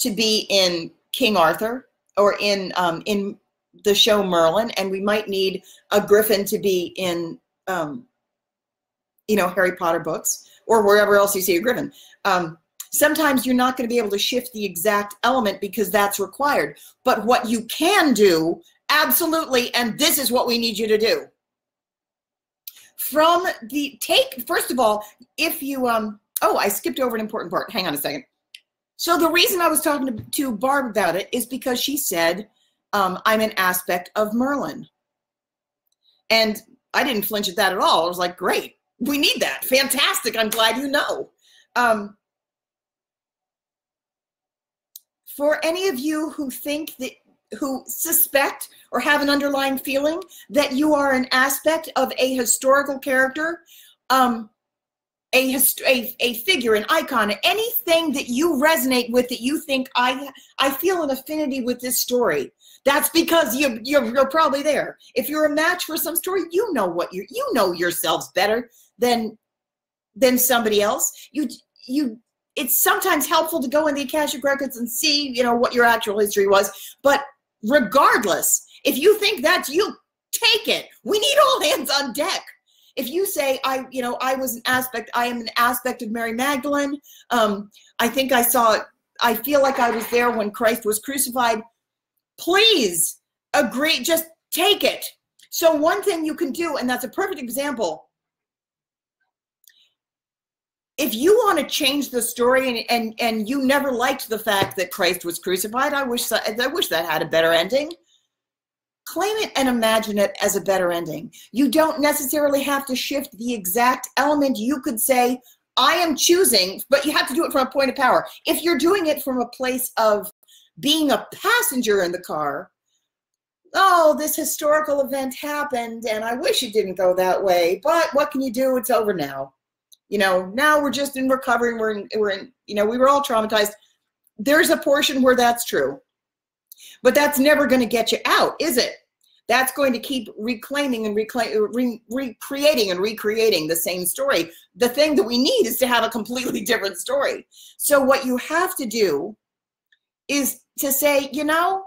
be in King Arthur, or in the show Merlin, and we might need a griffin to be in, Harry Potter books, or wherever else you see a griffin. Sometimes you're not going to be able to shift the exact element because that's required. But what you can do, absolutely, and this is what we need you to do. First of all, if you, I skipped over an important part. Hang on a second. So the reason I was talking to Barb about it is because she said, I'm an aspect of Merlin. And I didn't flinch at that at all. I was like, great, we need that. Fantastic, I'm glad you know. For any of you who suspect or have an underlying feeling that you are an aspect of a historical character, a figure, an icon, anything that you resonate with, that you think, I feel an affinity with this story, that's because you're probably there. If you're a match for some story, you know yourselves better than somebody else. It's sometimes helpful to go in the Akashic Records and see, what your actual history was. But regardless, if you think that's you, take it. We need all hands on deck. If you say, I am an aspect of Mary Magdalene, I feel like I was there when Christ was crucified, please agree, just take it. So one thing you can do, and that's a perfect example, if you want to change the story and you never liked the fact that Christ was crucified, I wish that had a better ending. Claim it and imagine it as a better ending. You don't necessarily have to shift the exact element. You could say, I am choosing, but you have to do it from a point of power. If you're doing it from a place of being a passenger in the car, oh, this historical event happened and I wish it didn't go that way, but what can you do? It's over now. Now we're just in recovery. We were all traumatized. There's a portion where that's true. But that's never going to get you out, is it? That's going to keep reclaiming and recreating and recreating the same story. The thing that we need is to have a completely different story. So what you have to do is to say, you know,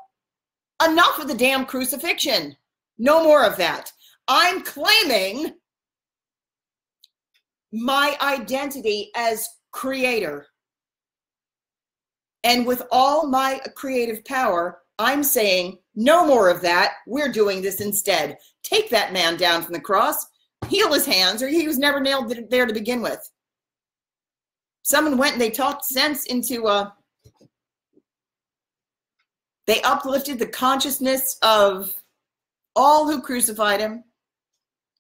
enough of the damn crucifixion. No more of that. I'm claiming my identity as creator. And with all my creative power, I'm saying no more of that. We're doing this instead. Take that man down from the cross, heal his hands, or he was never nailed there to begin with. Someone went and they talked sense into, they uplifted the consciousness of all who crucified him.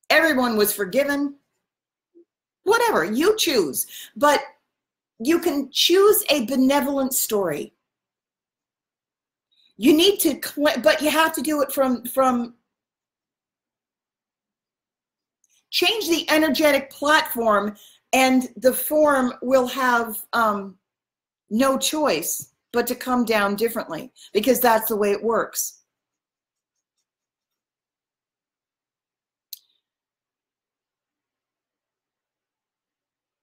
Everyone was forgiven. Whatever, you choose. But you can choose a benevolent story. You need to, but you have to do it from change the energetic platform, and the form will have no choice but to come down differently, because that's the way it works.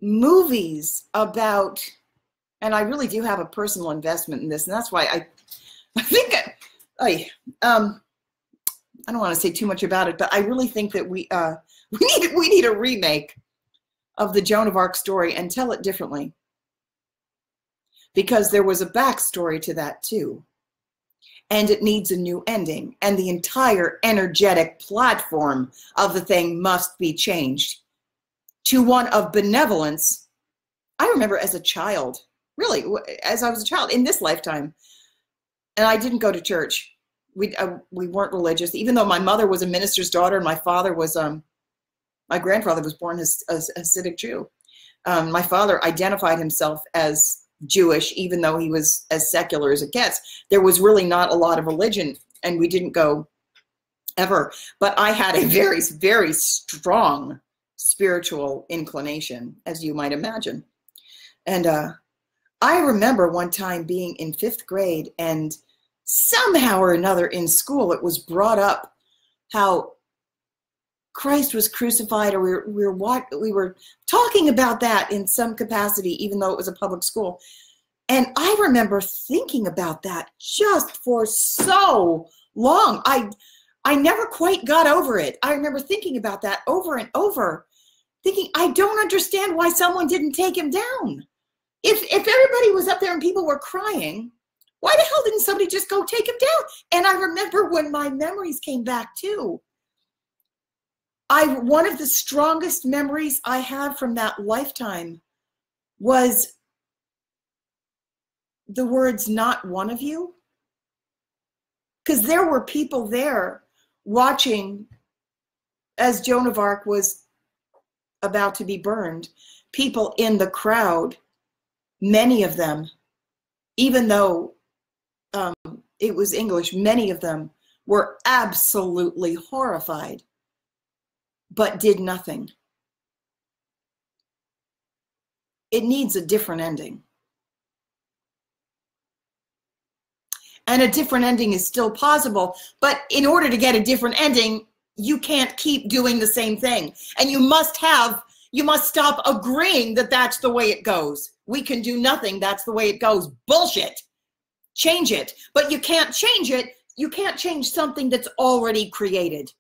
Movies about, and I really do have a personal investment in this, and that's why I think I don't want to say too much about it, but I really think that we need a remake of the Joan of Arc story and tell it differently, because there was a backstory to that too, and it needs a new ending, and the entire energetic platform of the thing must be changed to one of benevolence. I remember as a child, really, as I was a child in this lifetime, and I didn't go to church. We weren't religious, even though my mother was a minister's daughter and my father was, my grandfather was born as a Hasidic Jew. My father identified himself as Jewish, even though he was as secular as it gets. There was really not a lot of religion, and we didn't go ever. But I had a very, very strong spiritual inclination, as you might imagine. And I remember one time being in 5th grade, and somehow or another in school it was brought up how Christ was crucified, or we were talking about that in some capacity, even though it was a public school. And I remember thinking about that just for so long. I never quite got over it. I remember thinking about that over and over, thinking, I don't understand why someone didn't take him down. If everybody was up there and people were crying, why the hell didn't somebody just go take him down? And I remember when my memories came back too. One of the strongest memories I have from that lifetime was the words, "Not one of you." Because there were people there watching as Joan of Arc was about to be burned. People in the crowd, many of them, even though it was English, many of them were absolutely horrified, but did nothing. It needs a different ending. And a different ending is still possible, but in order to get a different ending, you can't keep doing the same thing. And you must stop agreeing that that's the way it goes. We can do nothing, that's the way it goes. Bullshit. Change it. But you can't change it. You can't change something that's already created.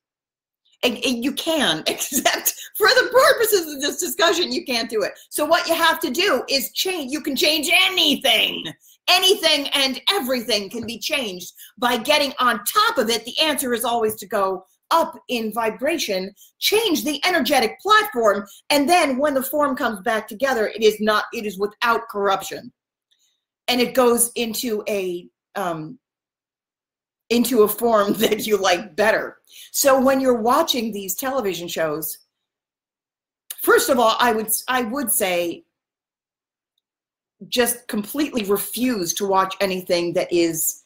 And you can, except for the purposes of this discussion, you can't do it. So what you have to do is change. You can change anything. Anything and everything can be changed by getting on top of it. The answer is always to go up in vibration, change the energetic platform, and then when the form comes back together, it is without corruption. And it goes into a form that you like better. So when you're watching these television shows, first of all, I would say just completely refuse to watch anything that is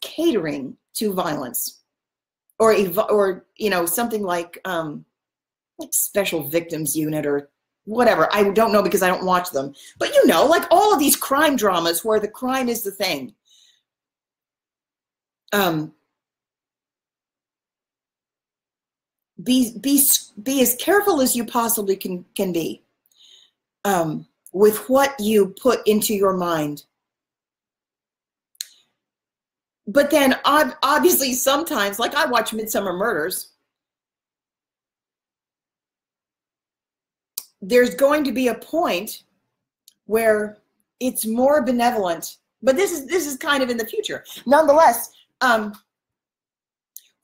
catering to violence, or you know, something like Special Victims Unit or whatever. I don't know because I don't watch them. But you know, like all of these crime dramas where the crime is the thing. be as careful as you possibly can be with what you put into your mind. But then obviously sometimes, like I watch Midsummer Murders, there's going to be a point where it's more benevolent. But this is kind of in the future. Nonetheless,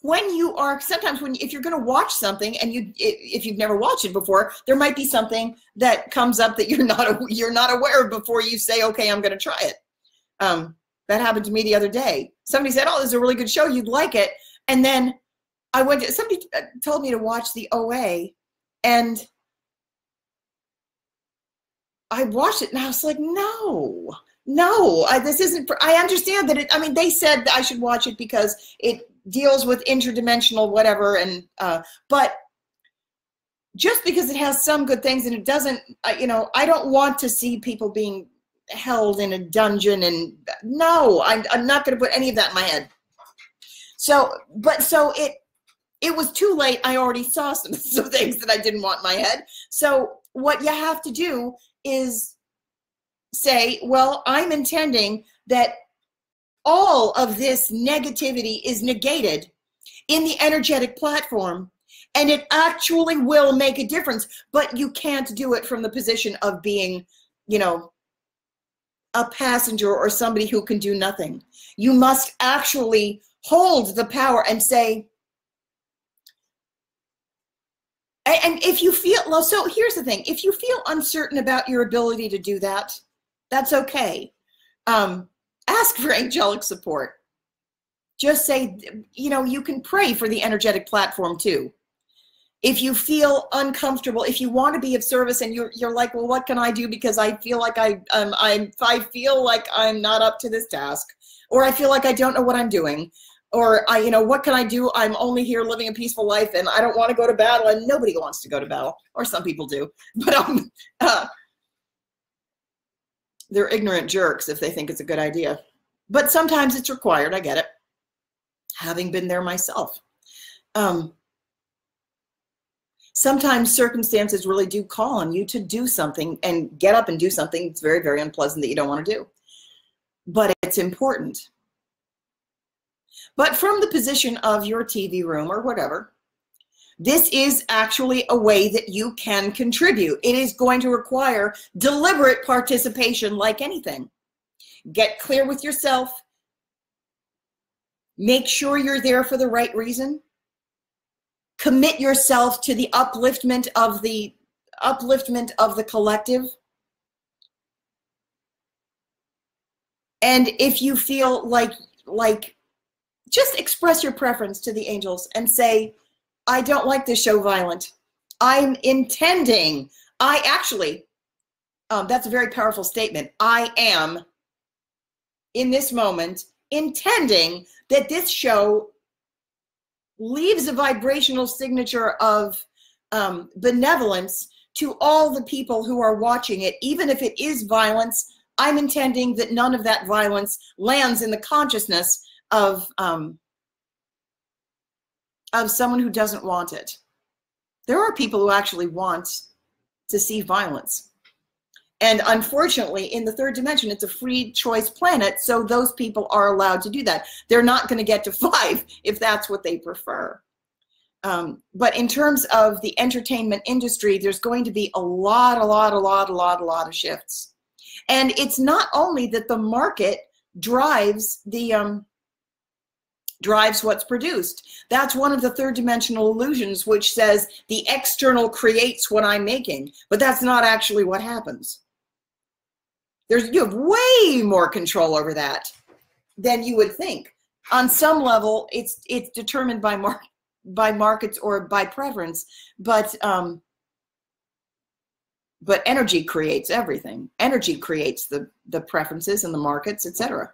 when you are, sometimes if you're going to watch something and if you've never watched it before, there might be something that comes up that you're not aware of before you say, okay, I'm going to try it. That happened to me the other day. Somebody said, oh, this is a really good show, you'd like it. And then somebody told me to watch the OA, and I watched it and I was like, no, this isn't, I understand that they said that I should watch it because it deals with interdimensional whatever, and but just because it has some good things and it doesn't, I don't want to see people being held in a dungeon, and no, I'm not going to put any of that in my head. So it was too late. I already saw some things that I didn't want in my head. So what you have to do is say, well, I'm intending that all of this negativity is negated in the energetic platform, and it actually will make a difference. But you can't do it from the position of being, a passenger or somebody who can do nothing. You must actually hold the power and say, and if you feel, well, so here's the thing, if you feel uncertain about your ability to do that, that's okay. Ask for angelic support. Just say, you can pray for the energetic platform too. If you feel uncomfortable, if you want to be of service and you're like, well, what can I do? Because I feel like I feel like I'm not up to this task, or I feel like I don't know what I'm doing, or what can I do? I'm only here living a peaceful life and I don't want to go to battle, and nobody wants to go to battle, or some people do, but they're ignorant jerks if they think it's a good idea. But sometimes it's required. I get it, having been there myself. Sometimes circumstances really do call on you to do something and get up and do something that's very, very unpleasant that you don't want to do. But it's important. But from the position of your TV room or whatever, this is actually a way that you can contribute. It is going to require deliberate participation like anything. Get clear with yourself. Make sure you're there for the right reason. Commit yourself to the upliftment of the collective. And if you feel like just express your preference to the angels and say, I don't like this show violent. I'm intending, that's a very powerful statement. I am, in this moment, intending that this show leaves a vibrational signature of benevolence to all the people who are watching it. Even if it is violence, I'm intending that none of that violence lands in the consciousness of someone who doesn't want it. There are people who actually want to see violence. And unfortunately, in the third dimension, it's a free choice planet, so those people are allowed to do that. They're not going to get to 5 if that's what they prefer. But in terms of the entertainment industry, there's going to be a lot of shifts. And it's not only that the market drives what's produced. That's one of the third dimensional illusions, which says the external creates what I'm making, but that's not actually what happens. You have way more control over that than you would think. On some level, it's determined by markets or by preference, but energy creates everything. Energy creates the preferences and the markets, etc.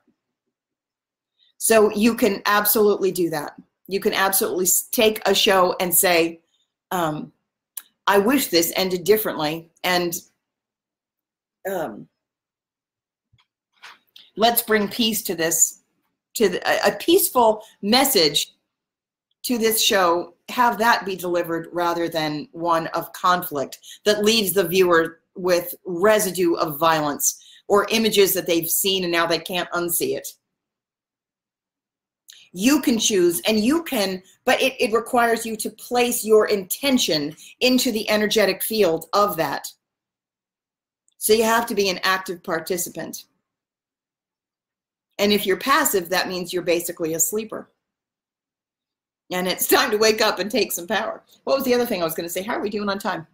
So you can absolutely do that. You can absolutely take a show and say, I wish this ended differently, and let's bring peace to this, a peaceful message to this show, have that be delivered rather than one of conflict that leaves the viewer with residue of violence or images that they've seen and now they can't unsee it. You can choose, and you can, but it requires you to place your intention into the energetic field of that. So you have to be an active participant. And if you're passive, that means you're basically a sleeper. And it's time to wake up and take some power. What was the other thing I was going to say? How are we doing on time?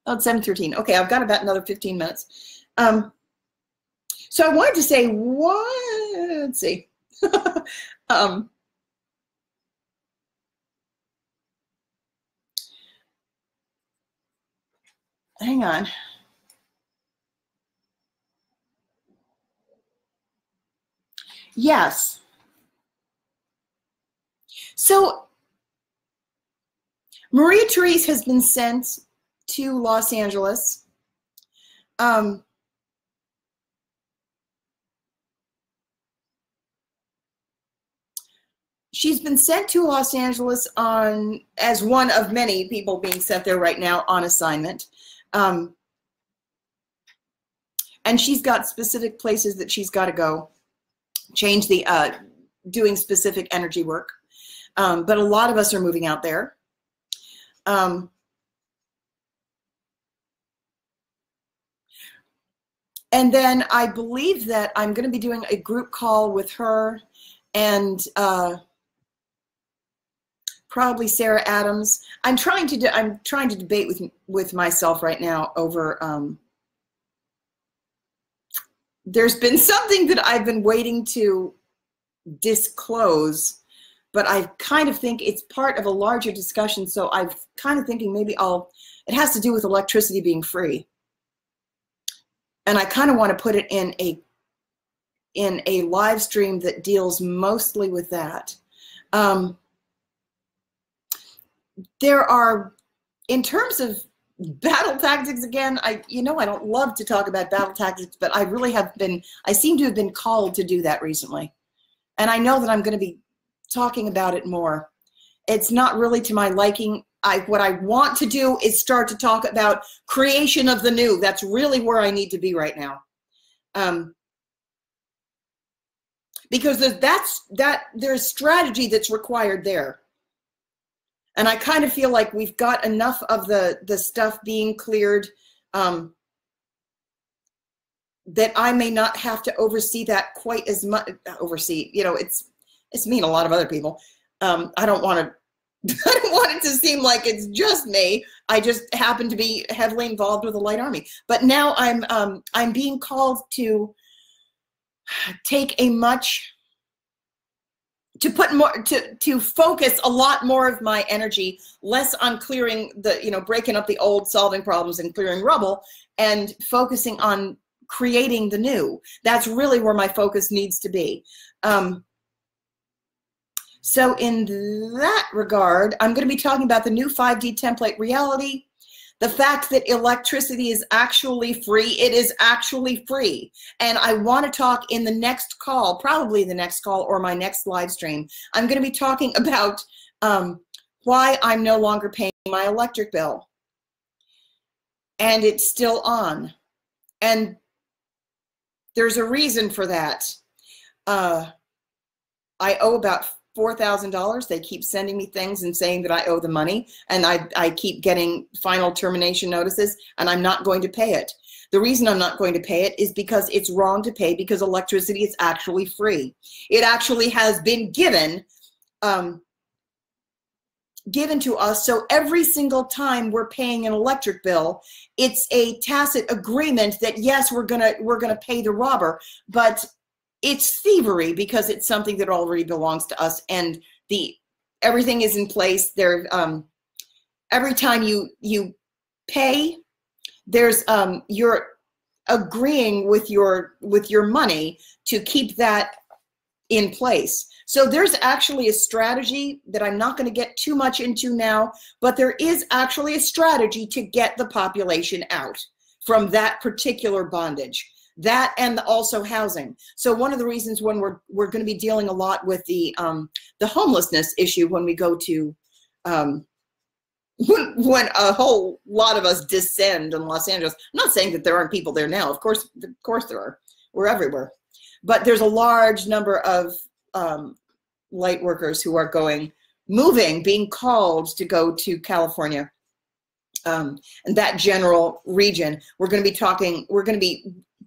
Oh, it's 7:13. Okay, I've got about another 15 minutes. So I wanted to say, let's see. Hang on. Yes. So Maria Therese has been sent to Los Angeles. She's been sent to Los Angeles as one of many people being sent there right now on assignment. And she's got specific places that she's got to go, change the, doing specific energy work. But a lot of us are moving out there. And then I believe that I'm going to be doing a group call with her and probably Sarah Adams. I'm trying to debate with myself right now over. There's been something that I've been waiting to disclose, but I kind of think it's part of a larger discussion. So I'm kind of thinking maybe it has to do with electricity being free. And I kind of want to put it in a live stream that deals mostly with that. There are, in terms of battle tactics, again, I don't love to talk about battle tactics, but I really have been, I seem to have been called to do that recently. And I know that I'm going to be talking about it more. It's not really to my liking. What I want to do is start to talk about creation of the new. That's really where I need to be right now. Because there's strategy that's required there. And I kind of feel like we've got enough of the stuff being cleared that I may not have to oversee that quite as much. Oversee, it's me and a lot of other people. I don't want it to seem like it's just me. I just happen to be heavily involved with the Light Army. But now I'm being called to take to focus a lot more of my energy, less on clearing breaking up the old, solving problems and clearing rubble, and focusing on creating the new. That's really where my focus needs to be. So in that regard, I'm going to be talking about the new 5D template reality, the fact that electricity is actually free. It is actually free. And I want to talk in the next call, probably the next call or my next live stream. I'm going to be talking about why I'm no longer paying my electric bill. And it's still on. And there's a reason for that. I owe about $4,000. They keep sending me things and saying that I owe the money, and I keep getting final termination notices, and I'm not going to pay it. The reason I'm not going to pay it is because it's wrong to pay, because electricity is actually free. It actually has been given to us. So every single time we're paying an electric bill, it's a tacit agreement that yes, we're gonna pay the robber, but it's thievery because it's something that already belongs to us, and everything is in place. There, every time you pay, there's you're agreeing with your money to keep that in place. So there's actually a strategy that I'm not going to get too much into now, but there is actually a strategy to get the population out from that particular bondage. That and also housing. So one of the reasons when we're going to be dealing a lot with the homelessness issue when we go to when a whole lot of us descend in Los Angeles. I'm not saying that there aren't people there now. Of course there are. We're everywhere. But there's a large number of light workers who are moving, being called to go to California. And that general region, we're going to be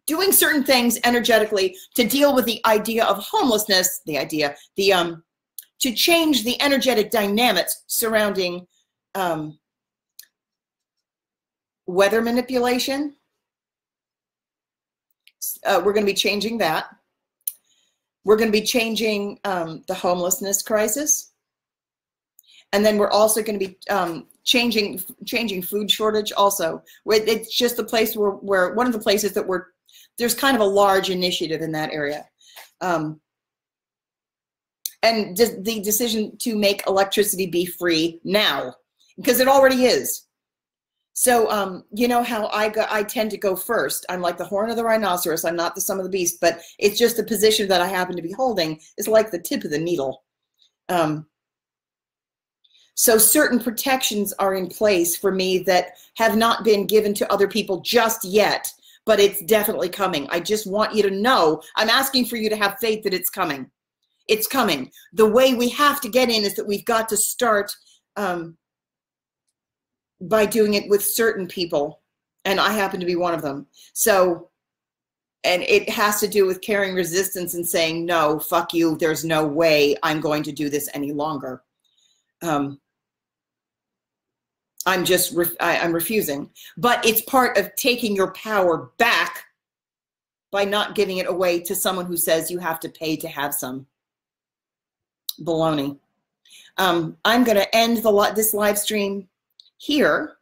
doing certain things energetically to deal with the idea of homelessness, to change the energetic dynamics surrounding weather manipulation. We're going to be changing that. We're going to be changing the homelessness crisis. And then we're also going to be changing food shortage also. It's just the place where one of the places that there's kind of a large initiative in that area. And the decision to make electricity be free now, because it already is. So, you know how I tend to go first. I'm like the Horn of the Rhinocerous. I'm not the Sum of the Beast, but it's just the position that I happen to be holding is like the tip of the needle. So certain protections are in place for me that have not been given to other people just yet, but it's definitely coming. I just want you to know, I'm asking for you to have faith that it's coming. It's coming. The way we have to get in is that we've got to start by doing it with certain people, and I happen to be one of them. So, and it has to do with carrying resistance and saying, no, fuck you, there's no way I'm going to do this any longer. I'm refusing. But it's part of taking your power back by not giving it away to someone who says you have to pay to have some. Baloney. I'm going to end this live stream here,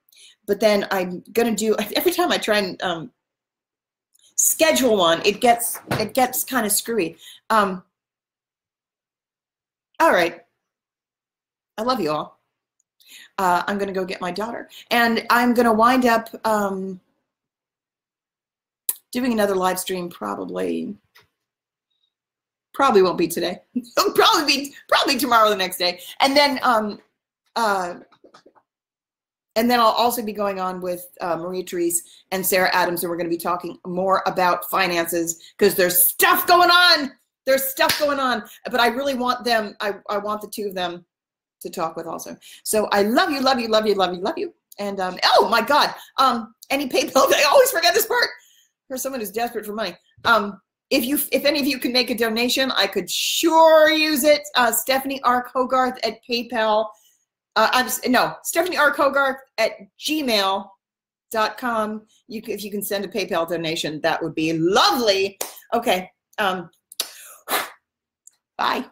but then I'm going to do, every time I try and schedule one, it gets kind of screwy. All right. I love you all. I'm going to go get my daughter, and I'm going to wind up doing another live stream probably won't be today. It'll probably tomorrow or the next day. And then I'll also be going on with Maria Therese and Sarah Adams, and we're going to be talking more about finances because there's stuff going on. There's stuff going on, but I really want them. I want the two of them to talk with also. So I love you, love you, love you, love you, love you. And oh my God, any PayPal? I always forget this part. For someone who's desperate for money. If any of you can make a donation, I could sure use it. Stephanie R. Hogarth at PayPal. Stephanie R. Hogarth at gmail.com. If you can send a PayPal donation, that would be lovely. Okay. Bye.